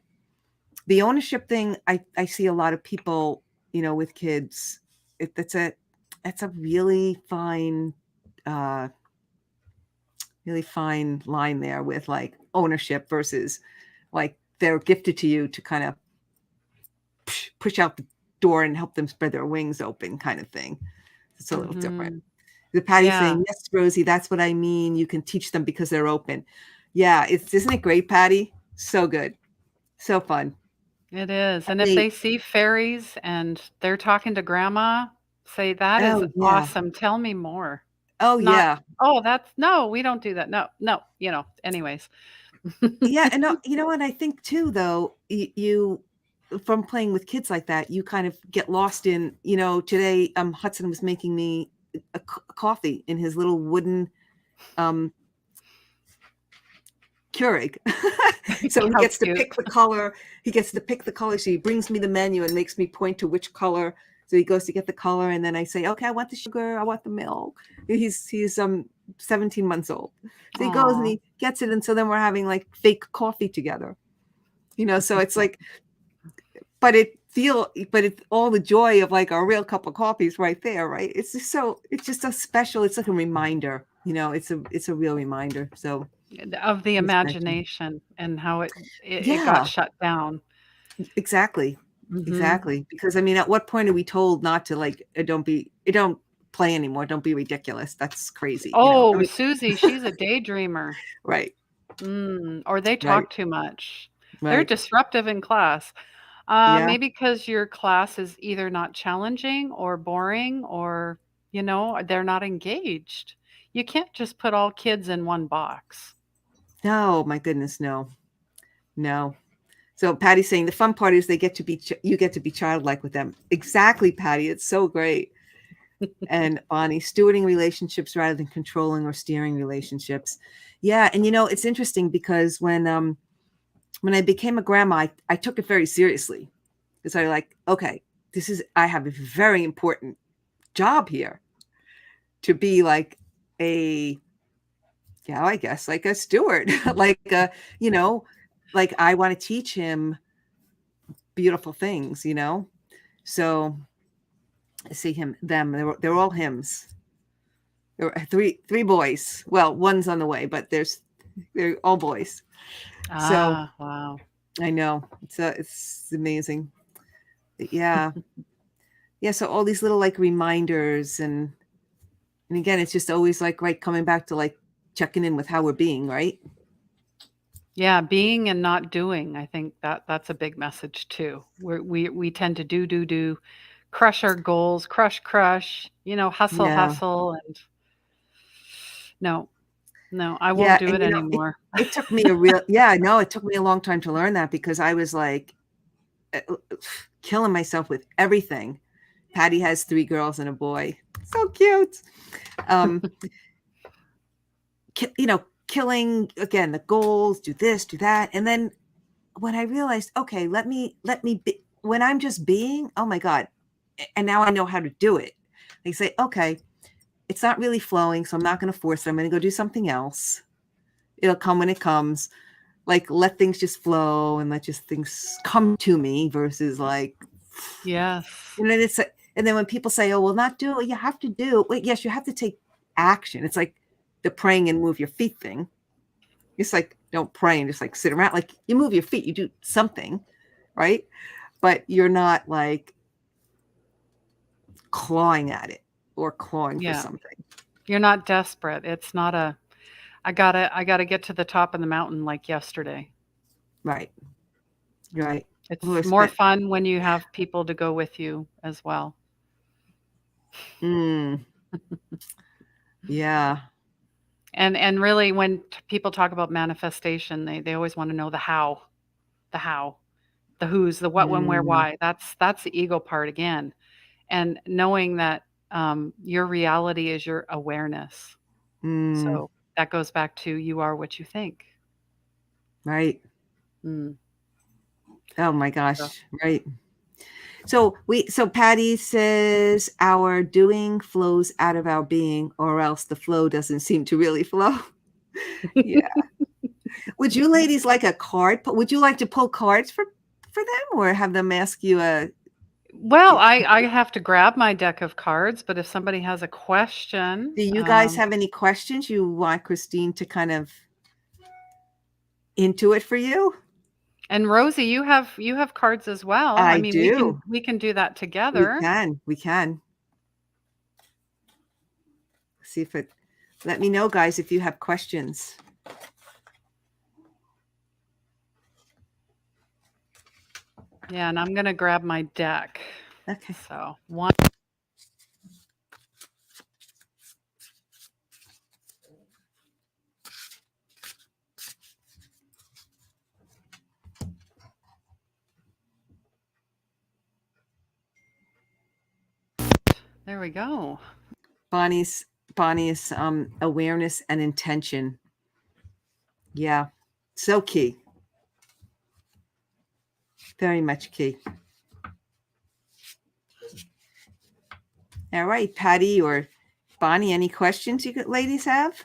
[SPEAKER 1] the ownership thing, I see a lot of people, with kids. That's a uh really fine line there, with like ownership versus like they're gifted to you to kind of push out the door and help them spread their wings open, kind of thing. It's a little different.
[SPEAKER 2] mhm.
[SPEAKER 1] The Patty
[SPEAKER 2] Yeah,
[SPEAKER 1] saying, yes, Rosie, that's what I mean. You can teach them because they're open. Yeah, isn't it great, Patty? So good. So fun.
[SPEAKER 2] it is, and if
[SPEAKER 1] They
[SPEAKER 2] they see fairies and they're talking to grandma, say, "That is
[SPEAKER 1] Oh yeah.
[SPEAKER 2] awesome, tell me more."
[SPEAKER 1] Oh
[SPEAKER 2] Not,
[SPEAKER 1] yeah.
[SPEAKER 2] "Oh, that's no, we don't do that. No, no," anyways.
[SPEAKER 1] Yeah, and you know what I think too, though, you from playing with kids like that, you kind of get lost in, today, Hudson was making me a coffee in his little wooden um, Keurig. So he
[SPEAKER 2] How
[SPEAKER 1] gets to
[SPEAKER 2] cute.
[SPEAKER 1] pick the color. He gets to pick the color. So he brings me the menu and makes me point to which color. So he goes to get the color, and then I say, "Okay, I want the sugar. I want the milk." He's 17 months old. So he goes and
[SPEAKER 2] Aw.
[SPEAKER 1] he gets it, and so then we're having like fake coffee together. So it's like, but it's all the joy of like our real cup of coffee is right there, right? It's just a special. It's like a reminder. It's a real reminder. So
[SPEAKER 2] Of the
[SPEAKER 1] just mention.
[SPEAKER 2] imagination and how it got
[SPEAKER 1] Yeah,
[SPEAKER 2] shut down.
[SPEAKER 1] exactly.
[SPEAKER 2] Mhm.
[SPEAKER 1] Exactly. Because I mean, at what point are we told not to like, don't play anymore. Don't be ridiculous. That's crazy. I
[SPEAKER 2] Oh,
[SPEAKER 1] mean,
[SPEAKER 2] Susie, she's a daydreamer.
[SPEAKER 1] right,
[SPEAKER 2] Or they
[SPEAKER 1] right,
[SPEAKER 2] talk too much. They're
[SPEAKER 1] right.
[SPEAKER 2] disruptive in class.
[SPEAKER 1] Yeah.
[SPEAKER 2] Maybe because your class is either not challenging or boring or, they're not engaged. You can't just put all kids in one box.
[SPEAKER 1] No, my goodness, no, no. So Patty's saying the fun part is you get to be childlike with them. Exactly, Patty. It's so great. And Bonnie, stewarding relationships rather than controlling or steering relationships. Yeah, and it's interesting because when I became a grandma, I took it very seriously. Because I like, okay, I have a very important job here to be like a, yeah, I guess like a steward, like you know, like I want to teach him beautiful things. So I see them. They're all hymns. There were three boys. Well, one's on the way, but they're all boys. So
[SPEAKER 2] Ah, wow.
[SPEAKER 1] I know it's amazing. But yeah, yeah. So all these little like reminders and again, it's just always like right coming back to like checking in with how we're being, right?
[SPEAKER 2] Yeah, being and not doing. I think that's a big message too. We tend to do, crush our goals, crush, hustle,
[SPEAKER 1] Yeah,
[SPEAKER 2] hustle, and no, no, I won't
[SPEAKER 1] yeah.
[SPEAKER 2] do
[SPEAKER 1] And
[SPEAKER 2] it anymore.
[SPEAKER 1] it took me I know it took me a long time to learn that because I was like uh, killing myself with everything. Patty has three girls and a boy. So cute. Um, killing again the goals, do this, do that. And then when I realized, okay, let me be when I'm just being, oh my God. And now I know how to do it. They say, okay, it's not really flowing, so I'm not going to force it. I'm going to go do something else. It'll come when it comes. Like let things just flow and let just things come to me versus like,
[SPEAKER 2] Yes.
[SPEAKER 1] and then and then when people say, oh, well, not do it, you have to do it. Wait, yes, you have to take action. It's like the praying and move your feet thing. It's like don't pray and just like sit around. Like you move your feet, you do something, right? But you're not like clawing at it or clawing for
[SPEAKER 2] Yeah.
[SPEAKER 1] something.
[SPEAKER 2] You're not desperate. It's not a I gotta get to the top of the mountain like yesterday.
[SPEAKER 1] Right. Right. Who
[SPEAKER 2] It's
[SPEAKER 1] I
[SPEAKER 2] more
[SPEAKER 1] spent.
[SPEAKER 2] fun when you have people to go with you as well.
[SPEAKER 1] Mm, yeah.
[SPEAKER 2] And really when people talk about manifestation, they always want to know the how, the who's, the what, when, where,
[SPEAKER 1] Mm,
[SPEAKER 2] why. That's the ego part again. And knowing that your reality is your awareness.
[SPEAKER 1] mm,
[SPEAKER 2] So that goes back to you are what you think.
[SPEAKER 1] right.
[SPEAKER 2] Mm.
[SPEAKER 1] Oh my
[SPEAKER 2] So
[SPEAKER 1] gosh. Right. So Patty says our doing flows out of our being, or else the flow doesn't seem to really flow. Yeah. Would you ladies like a card? Would you like to pull cards for them, or have them ask you a?
[SPEAKER 2] well, I have to grab my deck of cards, but if somebody has a question,
[SPEAKER 1] Do you guys have any questions you want Christine to kind of intuit for you?
[SPEAKER 2] and Rosie, you have cards as well. I
[SPEAKER 1] I
[SPEAKER 2] mean, we can
[SPEAKER 1] do.
[SPEAKER 2] we can do that
[SPEAKER 1] We
[SPEAKER 2] together.
[SPEAKER 1] can. We can. See if it. Let me know, guys, if you have questions.
[SPEAKER 2] Yeah, and I'm gonna grab my deck.
[SPEAKER 1] Okay.
[SPEAKER 2] So one. we go.
[SPEAKER 1] Bonnie's Bonnie's awareness and intention. Yeah. So key. Very much key. All right, Patty or Bonnie, any questions ladies have?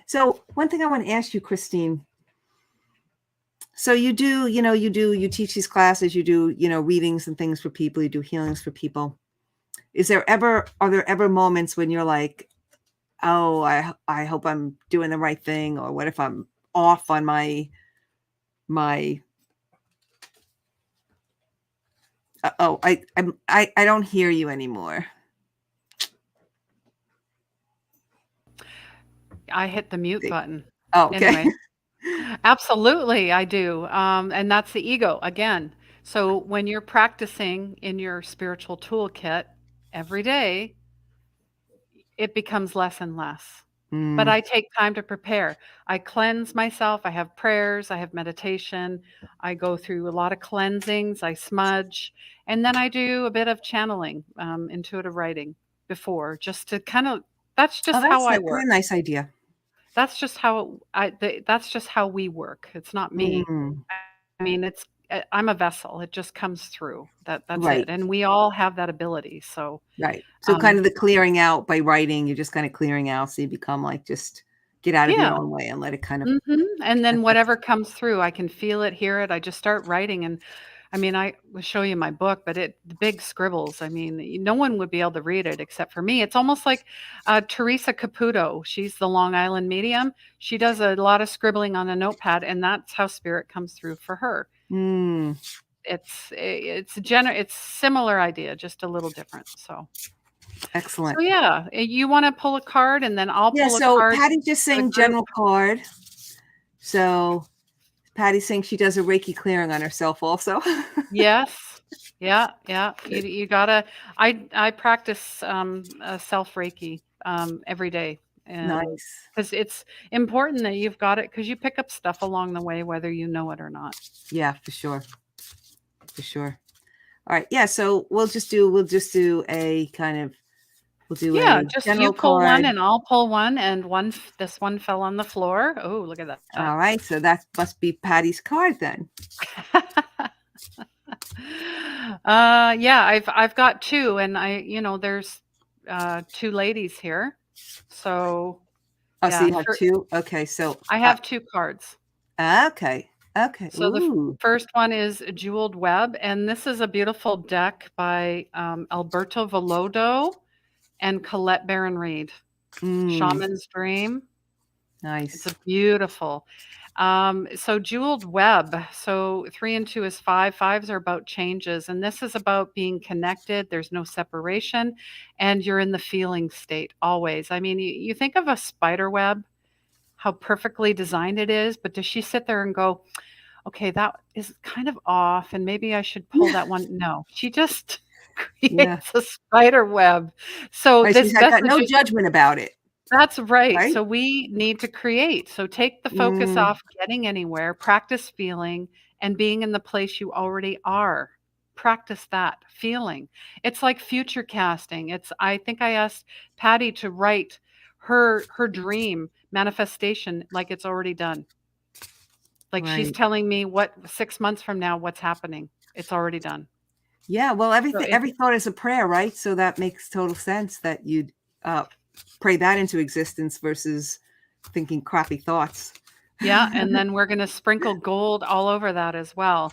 [SPEAKER 1] So one thing I want to ask you, Christine. So you do, you teach these classes, you do, readings and things for people, you do healings for people. Are there ever moments when you're like, oh, I hope I'm doing the right thing, or what if I'm off on my I don't hear you anymore.
[SPEAKER 2] I hit the mute button.
[SPEAKER 1] Oh, okay.
[SPEAKER 2] Anyway, absolutely, I do. And that's the ego again. So when you're practicing in your spiritual toolkit every day, it becomes less and less. But
[SPEAKER 1] Mm.
[SPEAKER 2] I take time to prepare. I cleanse myself. I have prayers. I have meditation. I go through a lot of cleansings. I smudge. And then I do a bit of channeling, intuitive writing before, just to kind of, that's
[SPEAKER 1] Oh,
[SPEAKER 2] just how
[SPEAKER 1] that's
[SPEAKER 2] I
[SPEAKER 1] a
[SPEAKER 2] work.
[SPEAKER 1] nice idea.
[SPEAKER 2] That's just how that's just how we work. It's not me.
[SPEAKER 1] Mm.
[SPEAKER 2] I mean, I'm a vessel. It just comes through. That's it.
[SPEAKER 1] Right,
[SPEAKER 2] And we all have that ability. So,
[SPEAKER 1] right. So kind
[SPEAKER 2] um,
[SPEAKER 1] of the clearing out by writing, you're just kind of clearing out, so you become like just get out of your
[SPEAKER 2] yeah.
[SPEAKER 1] own way and let it kind of.
[SPEAKER 2] Mhm, and then
[SPEAKER 1] That's
[SPEAKER 2] whatever comes through, I can feel it, hear it, I just start writing, and I mean, I will show you my book, but the big scribbles, I mean, no one would be able to read it except for me. It's almost like, Teresa Caputo, she's the Long Island medium. She does a lot of scribbling on a notepad, and that's how spirit comes through for her.
[SPEAKER 1] Mm,
[SPEAKER 2] It's similar idea, just a little different, so
[SPEAKER 1] excellent.
[SPEAKER 2] yeah, you wanna pull a card, and then I'll
[SPEAKER 1] Yeah,
[SPEAKER 2] pull a
[SPEAKER 1] so
[SPEAKER 2] card
[SPEAKER 1] Patty's just
[SPEAKER 2] for the
[SPEAKER 1] saying
[SPEAKER 2] group.
[SPEAKER 1] general card. So Patty's saying she does a Reiki clearing on herself also.
[SPEAKER 2] Yes. Yeah, yeah. You gotta I practice, self Reiki, every day,
[SPEAKER 1] Nice.
[SPEAKER 2] because it's important that you've got it, because you pick up stuff along the way, whether you know it or not.
[SPEAKER 1] Yeah, for sure. For sure. All right. Yeah, so we'll just do a kind of we'll do
[SPEAKER 2] Yeah,
[SPEAKER 1] a
[SPEAKER 2] just you
[SPEAKER 1] general
[SPEAKER 2] pull one
[SPEAKER 1] card.
[SPEAKER 2] and I'll pull one, and this one fell on the floor. Oh, look at that.
[SPEAKER 1] All right, so that must be Patty's card then.
[SPEAKER 2] Yeah, I've got 2, and there's, 2 ladies here. So,
[SPEAKER 1] Oh, so
[SPEAKER 2] yeah,
[SPEAKER 1] you have two? Okay, so
[SPEAKER 2] I have 2 cards.
[SPEAKER 1] okay. Okay.
[SPEAKER 2] So the
[SPEAKER 1] Ooh.
[SPEAKER 2] first one is Jeweled Web, and this is a beautiful deck by, Alberto Villoldo and Colette Baron Reed.
[SPEAKER 1] Mm,
[SPEAKER 2] Shaman's Dream. It's
[SPEAKER 1] nice.
[SPEAKER 2] a beautiful. So Jeweled Web. So 3 and 2 is 5. Fives are about changes, and this is about being connected. There's no separation, and you're in the feeling state always. I mean, you think of a spider web, how perfectly designed it is, but does she sit there and go, okay, that is kind of off, and maybe I should pull that one? No, she just
[SPEAKER 1] Yeah.
[SPEAKER 2] creates a spider web. So
[SPEAKER 1] Right, she's
[SPEAKER 2] this
[SPEAKER 1] got
[SPEAKER 2] message
[SPEAKER 1] no
[SPEAKER 2] is
[SPEAKER 1] judgment about it,
[SPEAKER 2] that's right.
[SPEAKER 1] right?
[SPEAKER 2] So we need to create. So take the focus
[SPEAKER 1] Mm,
[SPEAKER 2] off getting anywhere, practice feeling and being in the place you already are. Practice that feeling. It's like future casting. I think I asked Patty to write her dream manifestation like it's already done. Like she's
[SPEAKER 1] right.
[SPEAKER 2] telling me what 6 months from now what's happening. It's already done.
[SPEAKER 1] Yeah, well,
[SPEAKER 2] So
[SPEAKER 1] every thought is a prayer, right? So that makes total sense that you'd uh, pray that into existence versus thinking crappy thoughts.
[SPEAKER 2] yeah, and then we're going to sprinkle gold all over that as well.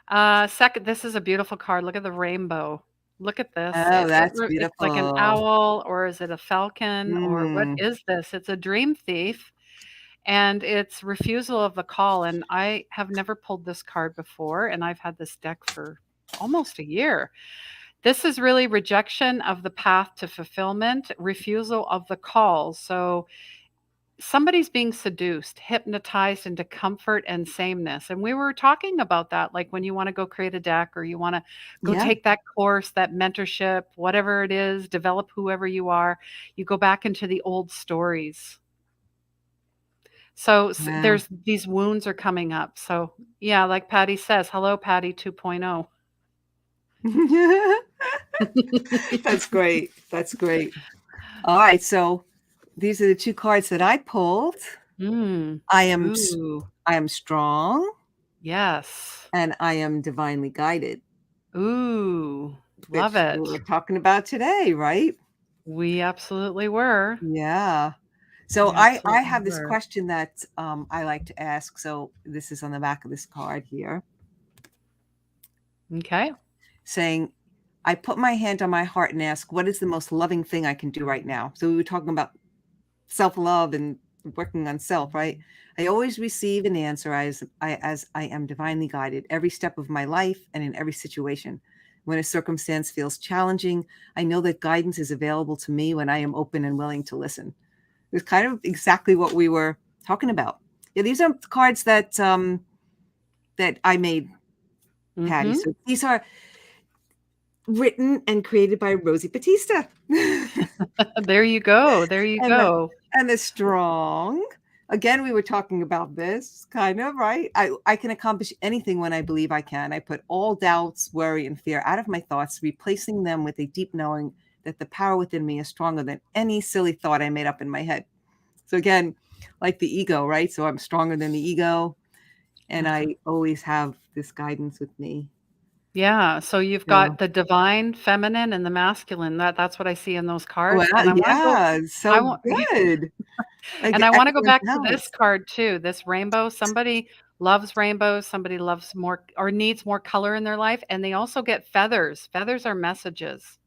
[SPEAKER 2] Second, this is a beautiful card. Look at the rainbow. Look at this.
[SPEAKER 1] Oh, that's
[SPEAKER 2] It's like an
[SPEAKER 1] beautiful.
[SPEAKER 2] owl, or is it a falcon, or what
[SPEAKER 1] Mm,
[SPEAKER 2] is this? It's a dream thief, and it's refusal of the call. And I have never pulled this card before, and I've had this deck for almost a year. This is really rejection of the path to fulfillment, refusal of the call. So somebody's being seduced, hypnotized into comfort and sameness. And we were talking about that, like when you want to go create a deck, or you want to go
[SPEAKER 1] yeah,
[SPEAKER 2] take that course, that mentorship, whatever it is, develop whoever you are, you go back into the old stories. So
[SPEAKER 1] yeah.
[SPEAKER 2] there's these wounds are coming up. So yeah, like Patty says, hello, Patty 2.0.
[SPEAKER 1] That's great. That's great. All right, so these are the 2 cards that I pulled.
[SPEAKER 2] Mm.
[SPEAKER 1] I am
[SPEAKER 2] Ooh,
[SPEAKER 1] I am strong
[SPEAKER 2] yes.
[SPEAKER 1] and I am divinely guided,
[SPEAKER 2] Ooh, love
[SPEAKER 1] which we
[SPEAKER 2] it.
[SPEAKER 1] were talking about today, right?
[SPEAKER 2] We absolutely were.
[SPEAKER 1] Yeah. So
[SPEAKER 2] We
[SPEAKER 1] I
[SPEAKER 2] absolutely
[SPEAKER 1] have this
[SPEAKER 2] were.
[SPEAKER 1] question that I like to ask. So this is on the back of this card here,
[SPEAKER 2] Okay.
[SPEAKER 1] saying, I put my hand on my heart and ask, what is the most loving thing I can do right now? So we were talking about self-love and working on self, right? I always receive an answer as I am divinely guided every step of my life and in every situation. When a circumstance feels challenging, I know that guidance is available to me when I am open and willing to listen. It's kind of exactly what we were talking about. Yeah, these are cards that I made, Patty.
[SPEAKER 2] Mhm.
[SPEAKER 1] So these are written and created by Rosie Batista.
[SPEAKER 2] There you go. There you
[SPEAKER 1] And the
[SPEAKER 2] go.
[SPEAKER 1] and the strong. Again, we were talking about this kind of, right? I can accomplish anything when I believe I can. I put all doubts, worry, and fear out of my thoughts, replacing them with a deep knowing that the power within me is stronger than any silly thought I made up in my head. So again, like the ego, right? So I'm stronger than the ego, and I always have this guidance with me.
[SPEAKER 2] Yeah, so you've
[SPEAKER 1] Yeah.
[SPEAKER 2] got the divine feminine and the masculine. That's what I see in those
[SPEAKER 1] Well,
[SPEAKER 2] cards, and
[SPEAKER 1] yeah,
[SPEAKER 2] I
[SPEAKER 1] so
[SPEAKER 2] want
[SPEAKER 1] good. Like
[SPEAKER 2] and I wanna go
[SPEAKER 1] excellent
[SPEAKER 2] back to this
[SPEAKER 1] balance.
[SPEAKER 2] card too, this rainbow. Somebody loves rainbows, somebody loves more or needs more color in their life, and they also get feathers. Feathers are messages.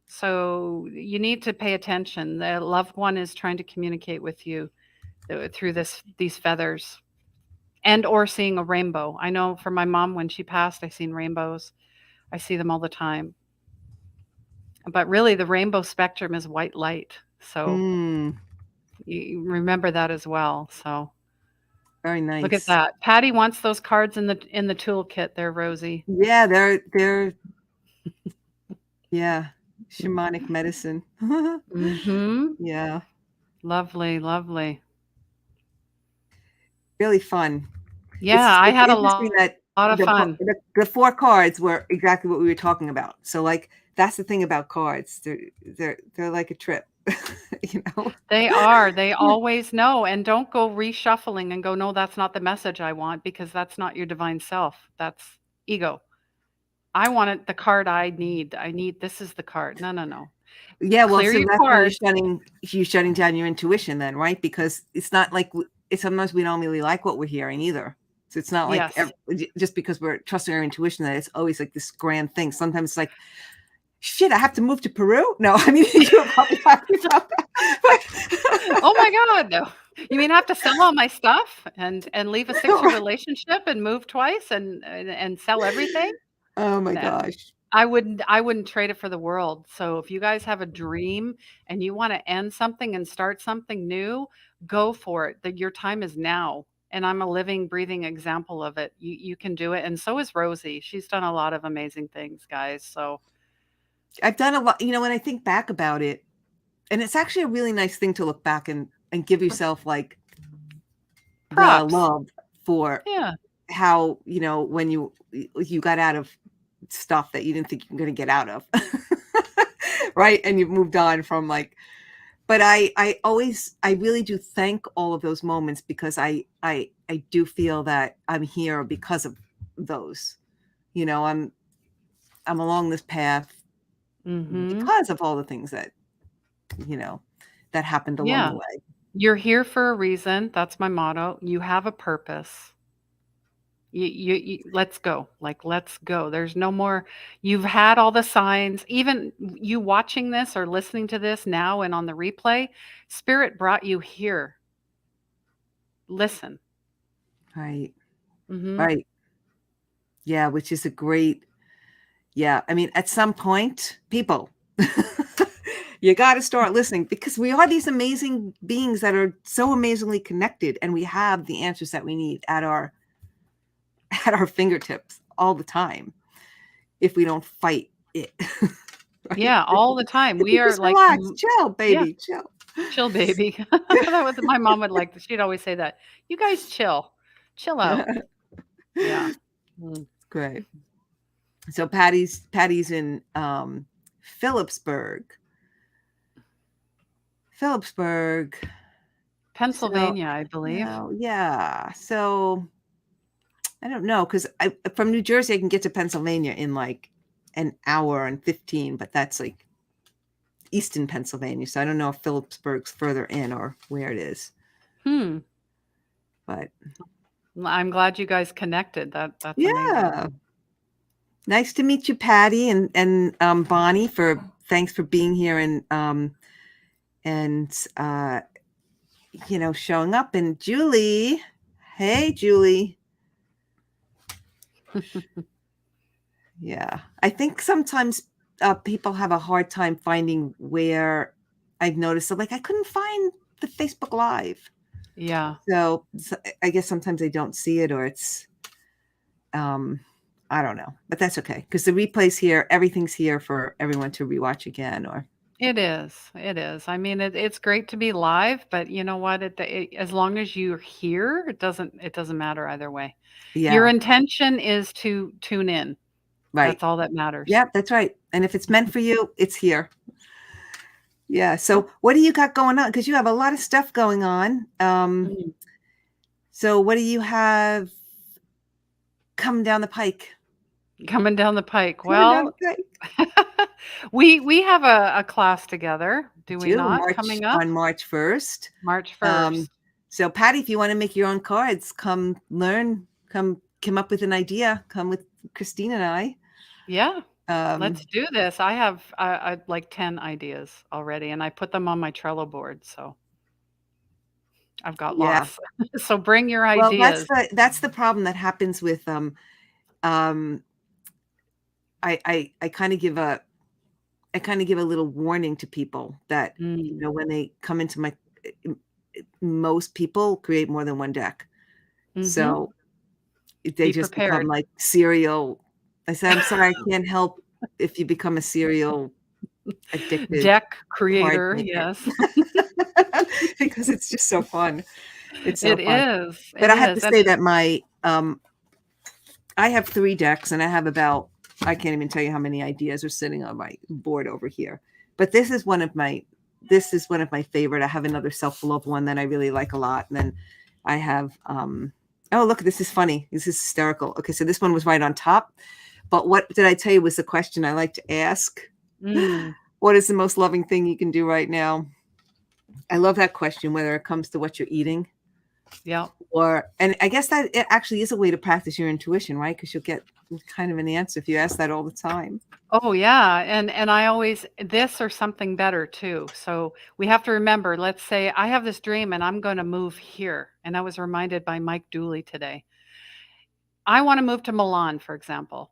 [SPEAKER 2] So you need to pay attention. The loved one is trying to communicate with you through these feathers and or seeing a rainbow. I know for my mom when she passed, I seen rainbows. I see them all the time. But really the rainbow spectrum is white light. So
[SPEAKER 1] Mm,
[SPEAKER 2] you remember that as well. So
[SPEAKER 1] very
[SPEAKER 2] look at
[SPEAKER 1] nice.
[SPEAKER 2] that. Patty wants those cards in the toolkit there, Rosie.
[SPEAKER 1] Yeah, they're yeah, shamanic medicine.
[SPEAKER 2] Mhm.
[SPEAKER 1] Yeah,
[SPEAKER 2] Lovely, lovely.
[SPEAKER 1] really fun.
[SPEAKER 2] Yeah, I
[SPEAKER 1] It's
[SPEAKER 2] had a
[SPEAKER 1] interesting that
[SPEAKER 2] lot of fun.
[SPEAKER 1] the 4 cards were exactly what we were talking about. So, like, that's the thing about cards. They're like a trip, you know?
[SPEAKER 2] They are. They always know, and don't go reshuffling and go, "No, that's not the message I want," because that's not your divine self. That's ego. I want it the card I need. I need this is the card. No, no, no.
[SPEAKER 1] Yeah, well,
[SPEAKER 2] Clear
[SPEAKER 1] so
[SPEAKER 2] your
[SPEAKER 1] that's when
[SPEAKER 2] cards.
[SPEAKER 1] you're shutting down your intuition then, right? Because it's not like it's sometimes we don't really like what we're hearing either. So it's not like
[SPEAKER 2] Yes.
[SPEAKER 1] just because we're trusting our intuition that it's always like this grand thing. Sometimes it's like, shit, I have to move to Peru. No, I mean you were probably talking about that.
[SPEAKER 2] Oh
[SPEAKER 1] But
[SPEAKER 2] my god, no. You mean I have to sell all my stuff and leave a 6-year relationship and move twice and sell everything?
[SPEAKER 1] oh my
[SPEAKER 2] No.
[SPEAKER 1] gosh.
[SPEAKER 2] I wouldn't trade it for the world. So if you guys have a dream and you wanna end something and start something new, go for it. That your time is now. And I'm a living, breathing example of it. You can do it, and so is Rosie. She's done a lot of amazing things, guys. So
[SPEAKER 1] I've done a lot, when I think back about it, and it's actually a really nice thing to look back and give yourself like the
[SPEAKER 2] props.
[SPEAKER 1] love for
[SPEAKER 2] Yeah.
[SPEAKER 1] how, when you got out of stuff that you didn't think you were gonna get out of. Right? And you've moved on from like but I really do thank all of those moments because I do feel that I'm here because of those. I'm along this path
[SPEAKER 2] Mhm.
[SPEAKER 1] because of all the things you know, that happened along the
[SPEAKER 2] Yeah.
[SPEAKER 1] way.
[SPEAKER 2] You're here for a reason. That's my motto. You have a purpose. You let's go. Like, let's go. There's no more you've had all the signs. Even you watching this or listening to this now and on the replay, spirit brought you here. Listen.
[SPEAKER 1] Right.
[SPEAKER 2] Mhm.
[SPEAKER 1] Right. Yeah, which is a great yeah, I mean, at some point, people, you gotta start listening because we are these amazing beings that are so amazingly connected, and we have the answers that we need at our at our fingertips all the time if we don't fight it, right?
[SPEAKER 2] Yeah, all the time.
[SPEAKER 1] If
[SPEAKER 2] We
[SPEAKER 1] you
[SPEAKER 2] are
[SPEAKER 1] just
[SPEAKER 2] like
[SPEAKER 1] relax, chill,
[SPEAKER 2] yeah,
[SPEAKER 1] baby, chill.
[SPEAKER 2] chill baby. That was my mom would like she'd always say that. You guys chill. Chill out. Yeah. Mm.
[SPEAKER 1] Great. So Patty's in Phillipsburg. Phillipsburg. So,
[SPEAKER 2] Pennsylvania, I believe.
[SPEAKER 1] yeah. So I don't know because I from New Jersey I can get to Pennsylvania in like an hour and 15, but that's like Easton, Pennsylvania. So I don't know if Phillipsburg's further in or where it is.
[SPEAKER 2] Hmm.
[SPEAKER 1] But
[SPEAKER 2] I'm glad you guys connected. That's amazing.
[SPEAKER 1] yeah, nice to meet you, Patty and Bonnie. For thanks for being here and showing up. And Julie, hey Julie, yeah. I think sometimes people have a hard time finding where I've noticed. So like I couldn't find the Facebook Live.
[SPEAKER 2] Yeah.
[SPEAKER 1] So I guess sometimes they don't see it or it's um I don't know, but that's okay because the replay's here. Everything's here for everyone to rewatch again. Or
[SPEAKER 2] It is. It is. I mean, it's great to be live, but you know what? As long as you're here, it doesn't matter either way. Your
[SPEAKER 1] yeah,
[SPEAKER 2] intention is to tune in.
[SPEAKER 1] right.
[SPEAKER 2] That's all that matters.
[SPEAKER 1] Yeah, that's right. And if it's meant for you, it's here. Yeah. So what do you got going on? Because you have a lot of stuff going on.
[SPEAKER 2] Mm.
[SPEAKER 1] So what do you have coming down the pike?
[SPEAKER 2] Coming down the pike.
[SPEAKER 1] Coming down
[SPEAKER 2] Well,
[SPEAKER 1] the pike.
[SPEAKER 2] we have a class together, do we
[SPEAKER 1] Do
[SPEAKER 2] not?
[SPEAKER 1] March
[SPEAKER 2] Coming up
[SPEAKER 1] on March 1st.
[SPEAKER 2] March
[SPEAKER 1] Um,
[SPEAKER 2] 1st.
[SPEAKER 1] so Patty, if you want to make your own cards, come learn, come up with an idea, come with Christine and I.
[SPEAKER 2] Yeah. Let's
[SPEAKER 1] Um,
[SPEAKER 2] do this. I have like 10 ideas already, and I put them on my Trello board, so I've got
[SPEAKER 1] yeah.
[SPEAKER 2] lots. So bring your
[SPEAKER 1] Well,
[SPEAKER 2] ideas.
[SPEAKER 1] that's the problem that happens with um I kind of give a little warning to people that
[SPEAKER 2] Mm.
[SPEAKER 1] when they come into my most people create more than one deck.
[SPEAKER 2] Mhm.
[SPEAKER 1] So they
[SPEAKER 2] Be
[SPEAKER 1] just become
[SPEAKER 2] prepared.
[SPEAKER 1] like serial. I said, I'm sorry, I can't help if you become a serial addicted
[SPEAKER 2] Deck
[SPEAKER 1] card
[SPEAKER 2] creator,
[SPEAKER 1] maker
[SPEAKER 2] yes.
[SPEAKER 1] because it's just so fun. It's so
[SPEAKER 2] It
[SPEAKER 1] fun.
[SPEAKER 2] is,
[SPEAKER 1] But
[SPEAKER 2] it
[SPEAKER 1] I have to
[SPEAKER 2] is, and
[SPEAKER 1] say that I have 3 decks and I have about I can't even tell you how many ideas are sitting on my board over here. But this is one of my favorite. I have another self-love one that I really like a lot. And then I have oh look, this is funny. This is hysterical. Okay, so this one was right on top. But what did I tell you was the question I like to ask?
[SPEAKER 2] mm,
[SPEAKER 1] What is the most loving thing you can do right now? I love that question, whether it comes to what you're eating
[SPEAKER 2] yep.
[SPEAKER 1] and I guess that it actually is a way to practice your intuition, right? Because you'll get kind of an answer if you ask that all the time.
[SPEAKER 2] Oh, yeah, and I always this or something better too. So we have to remember, let's say I have this dream and I'm gonna move here, and I was reminded by Mike Dooley today. I wanna move to Milan, for example.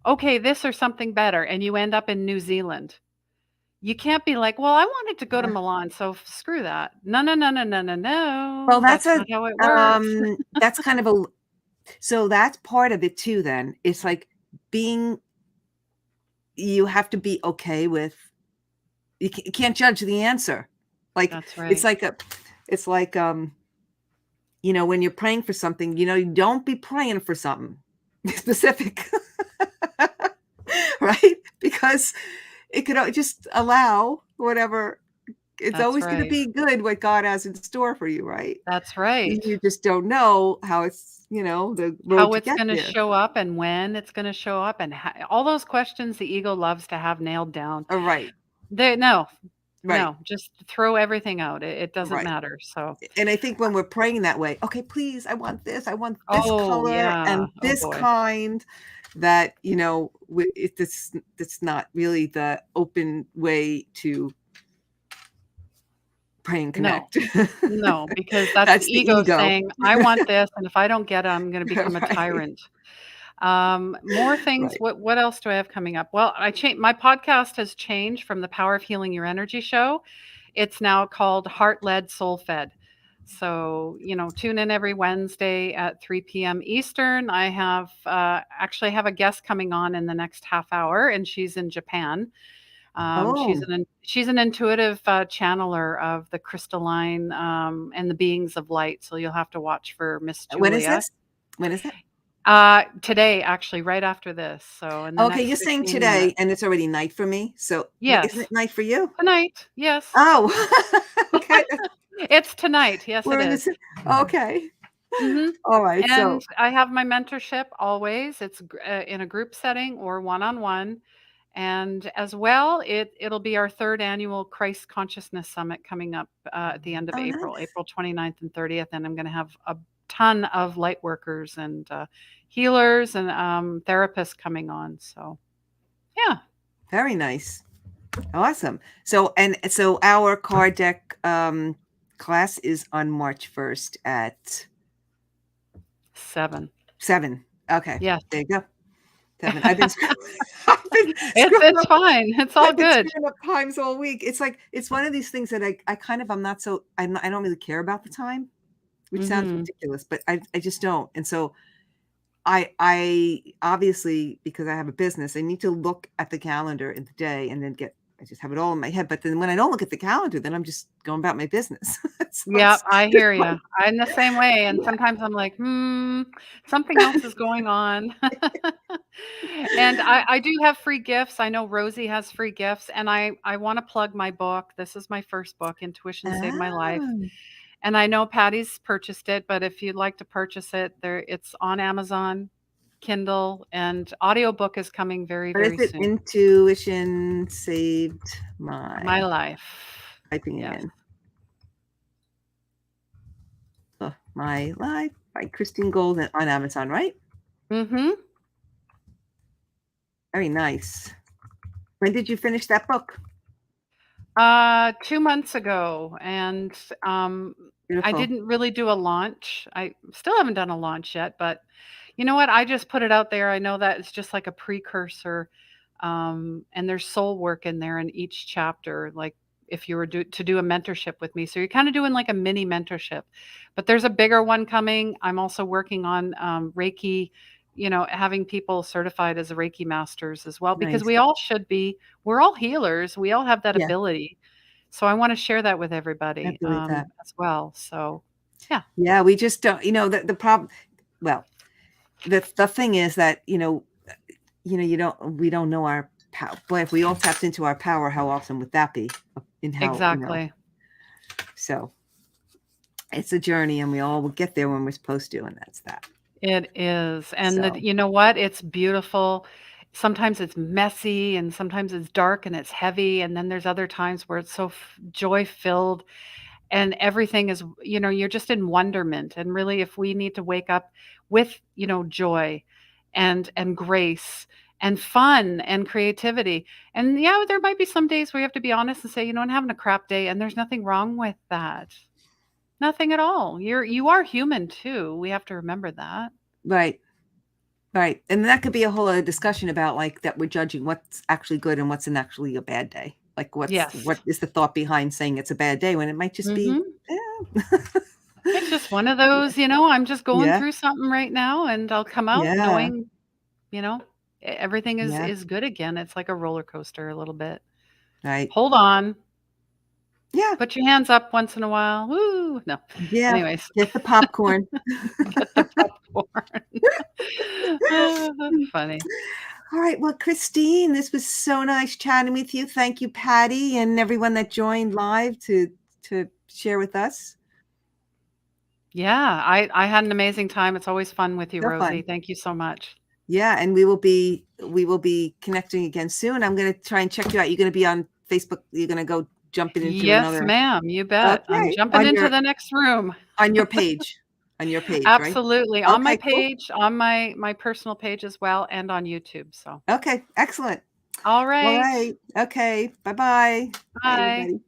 [SPEAKER 2] Okay, this or something better, and you end up in New Zealand. You can't be like, "Well, I wanted to go to
[SPEAKER 1] Yeah.
[SPEAKER 2] Milan, so screw that." No, no, no, no, no, no,
[SPEAKER 1] Well,
[SPEAKER 2] no. That's not how it works.
[SPEAKER 1] that's kind of a so that's part of it too. Then it's like being you have to be okay with you can't judge the answer. Like
[SPEAKER 2] That's
[SPEAKER 1] it's
[SPEAKER 2] right.
[SPEAKER 1] like a it's like when you're praying for something, you don't be praying for something specific, right? Because it could just allow whatever. It's
[SPEAKER 2] That's
[SPEAKER 1] always going to
[SPEAKER 2] right.
[SPEAKER 1] be good what God has in store for you, right?
[SPEAKER 2] That's right.
[SPEAKER 1] You just don't know how it's the road
[SPEAKER 2] How
[SPEAKER 1] to
[SPEAKER 2] it's
[SPEAKER 1] get
[SPEAKER 2] gonna
[SPEAKER 1] there.
[SPEAKER 2] show up and when it's gonna show up and all those questions the ego loves to have nailed down.
[SPEAKER 1] Right,
[SPEAKER 2] They no,
[SPEAKER 1] right,
[SPEAKER 2] no, just throw everything out. It doesn't
[SPEAKER 1] right.
[SPEAKER 2] matter. So,
[SPEAKER 1] And I think when we're praying that way, okay, please, I want this
[SPEAKER 2] oh
[SPEAKER 1] color
[SPEAKER 2] yeah.
[SPEAKER 1] and
[SPEAKER 2] Oh
[SPEAKER 1] this
[SPEAKER 2] boy.
[SPEAKER 1] kind. That it's not really the open way to pray and
[SPEAKER 2] No.
[SPEAKER 1] connect.
[SPEAKER 2] No, because that's the
[SPEAKER 1] That's the
[SPEAKER 2] ego
[SPEAKER 1] ego.
[SPEAKER 2] saying, "I want this, and if I don't get it, I'm gonna become a
[SPEAKER 1] Right,
[SPEAKER 2] tyrant." More things.
[SPEAKER 1] right.
[SPEAKER 2] What else do I have coming up? Well, my podcast has changed from the Power of Healing Your Energy show. It's now called Heart Led Soul Fed. So, tune in every Wednesday at 3 p.m. Eastern. I have actually have a guest coming on in the next half hour, and she's in Japan.
[SPEAKER 1] Oh,
[SPEAKER 2] She's an intuitive channeler of the crystalline and the beings of light. So you'll have to watch for Miss
[SPEAKER 1] when is
[SPEAKER 2] Julia.
[SPEAKER 1] this? When is that?
[SPEAKER 2] Today, actually, right after this, so in the
[SPEAKER 1] Okay,
[SPEAKER 2] next
[SPEAKER 1] you're saying
[SPEAKER 2] 15
[SPEAKER 1] today,
[SPEAKER 2] minutes.
[SPEAKER 1] and it's already night for me, so what isn't
[SPEAKER 2] Yes.
[SPEAKER 1] it night for you?
[SPEAKER 2] Tonight, yes.
[SPEAKER 1] Oh, okay,
[SPEAKER 2] It's tonight, yes, it
[SPEAKER 1] we're in the
[SPEAKER 2] is.
[SPEAKER 1] sa okay.
[SPEAKER 2] Mhm.
[SPEAKER 1] Alright,
[SPEAKER 2] And
[SPEAKER 1] so
[SPEAKER 2] I have my mentorship always. It's in a group setting or one-on-one, and as well, it'll be our 3rd annual Christ Consciousness Summit coming up, at the end of
[SPEAKER 1] oh,
[SPEAKER 2] April,
[SPEAKER 1] nice.
[SPEAKER 2] April 29th and 30th, and I'm gonna have a ton of light workers and, healers and, therapists coming on, so, yeah.
[SPEAKER 1] Very nice. Awesome. So our card deck, class is on March 1st at
[SPEAKER 2] 7.
[SPEAKER 1] 7. Okay,
[SPEAKER 2] Yes.
[SPEAKER 1] there you go. 7. I've been I've been screwing
[SPEAKER 2] It's
[SPEAKER 1] up
[SPEAKER 2] fine, it's all
[SPEAKER 1] I've been
[SPEAKER 2] good.
[SPEAKER 1] screwing up times all week. It's like it's one of these things that I kind of I don't really care about the time, which sounds
[SPEAKER 2] Mhm.
[SPEAKER 1] ridiculous, but I just don't. And so I obviously, because I have a business, I need to look at the calendar in the day and then I just have it all in my head. But then when I don't look at the calendar, then I'm just going about my business. So
[SPEAKER 2] Yep, I
[SPEAKER 1] it's
[SPEAKER 2] hear
[SPEAKER 1] like,
[SPEAKER 2] you. I'm the same way, and
[SPEAKER 1] yeah.
[SPEAKER 2] sometimes I'm like, "Hmm, something else is going on." And I do have free gifts. I know Rosie has free gifts, and I wanna plug my book. This is my first book, Intuition Saved My Life,
[SPEAKER 1] Oh,
[SPEAKER 2] and I know Patty's purchased it, but if you'd like to purchase it, it's on Amazon, Kindle, and audiobook is coming very,
[SPEAKER 1] what is
[SPEAKER 2] very
[SPEAKER 1] it?
[SPEAKER 2] soon.
[SPEAKER 1] Intuition saved
[SPEAKER 2] My
[SPEAKER 1] my
[SPEAKER 2] life.
[SPEAKER 1] typing it
[SPEAKER 2] Yes.
[SPEAKER 1] in. My life by Christine Gold on Amazon, right?
[SPEAKER 2] Mhm.
[SPEAKER 1] Very nice. When did you finish that book?
[SPEAKER 2] 2 months ago, and, I
[SPEAKER 1] Beautiful.
[SPEAKER 2] didn't really do a launch. I still haven't done a launch yet, but you know what? I just put it out there. I know that it's just like a precursor, and there's soul work in there in each chapter, like, if you were to do a mentorship with me. So you're kinda doing like a mini mentorship, but there's a bigger one coming. I'm also working on, Reiki, having people certified as Reiki masters as well, because
[SPEAKER 1] Nice.
[SPEAKER 2] we all should be. We're all healers. We all have that
[SPEAKER 1] Yeah,
[SPEAKER 2] ability. So I wanna share that with
[SPEAKER 1] I
[SPEAKER 2] everybody,
[SPEAKER 1] believe that.
[SPEAKER 2] as well. So, yeah,
[SPEAKER 1] Yeah, we just don't, the problem, well, the thing is that, we don't know our power. Boy, if we all tapped into our power, how awesome would that be? In how,
[SPEAKER 2] exactly.
[SPEAKER 1] so it's a journey and we all will get there when we're supposed to, and that's that.
[SPEAKER 2] It is, and
[SPEAKER 1] So,
[SPEAKER 2] you know what? It's beautiful. Sometimes it's messy, and sometimes it's dark and it's heavy, and then there's other times where it's so joy-filled, and everything is, you're just in wonderment. And really, if we need to wake up with, joy and grace and fun and creativity. And yeah, there might be some days where you have to be honest and say, I'm having a crap day, and there's nothing wrong with that. Nothing at all. You are human too. We have to remember that.
[SPEAKER 1] right, right. And that could be a whole other discussion about like that we're judging what's actually good and what's an actually a bad day. Like what
[SPEAKER 2] Yes.
[SPEAKER 1] is the thought behind saying it's a bad day when it might just be,
[SPEAKER 2] Mhm.
[SPEAKER 1] yeah.
[SPEAKER 2] It's just one of those, I'm just going
[SPEAKER 1] Yeah,
[SPEAKER 2] through something right now, and I'll come out
[SPEAKER 1] yeah,
[SPEAKER 2] knowing, you know, everything is
[SPEAKER 1] yeah,
[SPEAKER 2] is good again. It's like a roller coaster a little bit.
[SPEAKER 1] right.
[SPEAKER 2] Hold on.
[SPEAKER 1] Yeah,
[SPEAKER 2] Put your hands up once in a while. Woo. No.
[SPEAKER 1] yeah.
[SPEAKER 2] Anyways,
[SPEAKER 1] Get the popcorn.
[SPEAKER 2] get the popcorn. That's funny.
[SPEAKER 1] All right. Well, Christine, this was so nice chatting with you. Thank you, Patty, and everyone that joined live to share with us.
[SPEAKER 2] Yeah, I had an amazing time. It's always fun with you,
[SPEAKER 1] So
[SPEAKER 2] Rosie.
[SPEAKER 1] fun.
[SPEAKER 2] Thank you so much.
[SPEAKER 1] Yeah, and we will be connecting again soon. I'm gonna try and check you out. You're gonna be on Facebook. You're gonna go jumping into
[SPEAKER 2] Yes,
[SPEAKER 1] another.
[SPEAKER 2] ma'am. You bet. I'm
[SPEAKER 1] Okay,
[SPEAKER 2] jumping into the next room.
[SPEAKER 1] on your page, right?
[SPEAKER 2] Absolutely. On my
[SPEAKER 1] Okay, cool.
[SPEAKER 2] page, on my personal page as well, and on YouTube, so
[SPEAKER 1] Okay, excellent.
[SPEAKER 2] all
[SPEAKER 1] All
[SPEAKER 2] right.
[SPEAKER 1] right. Okay. Bye bye. Bye,
[SPEAKER 2] Bye.
[SPEAKER 1] everybody.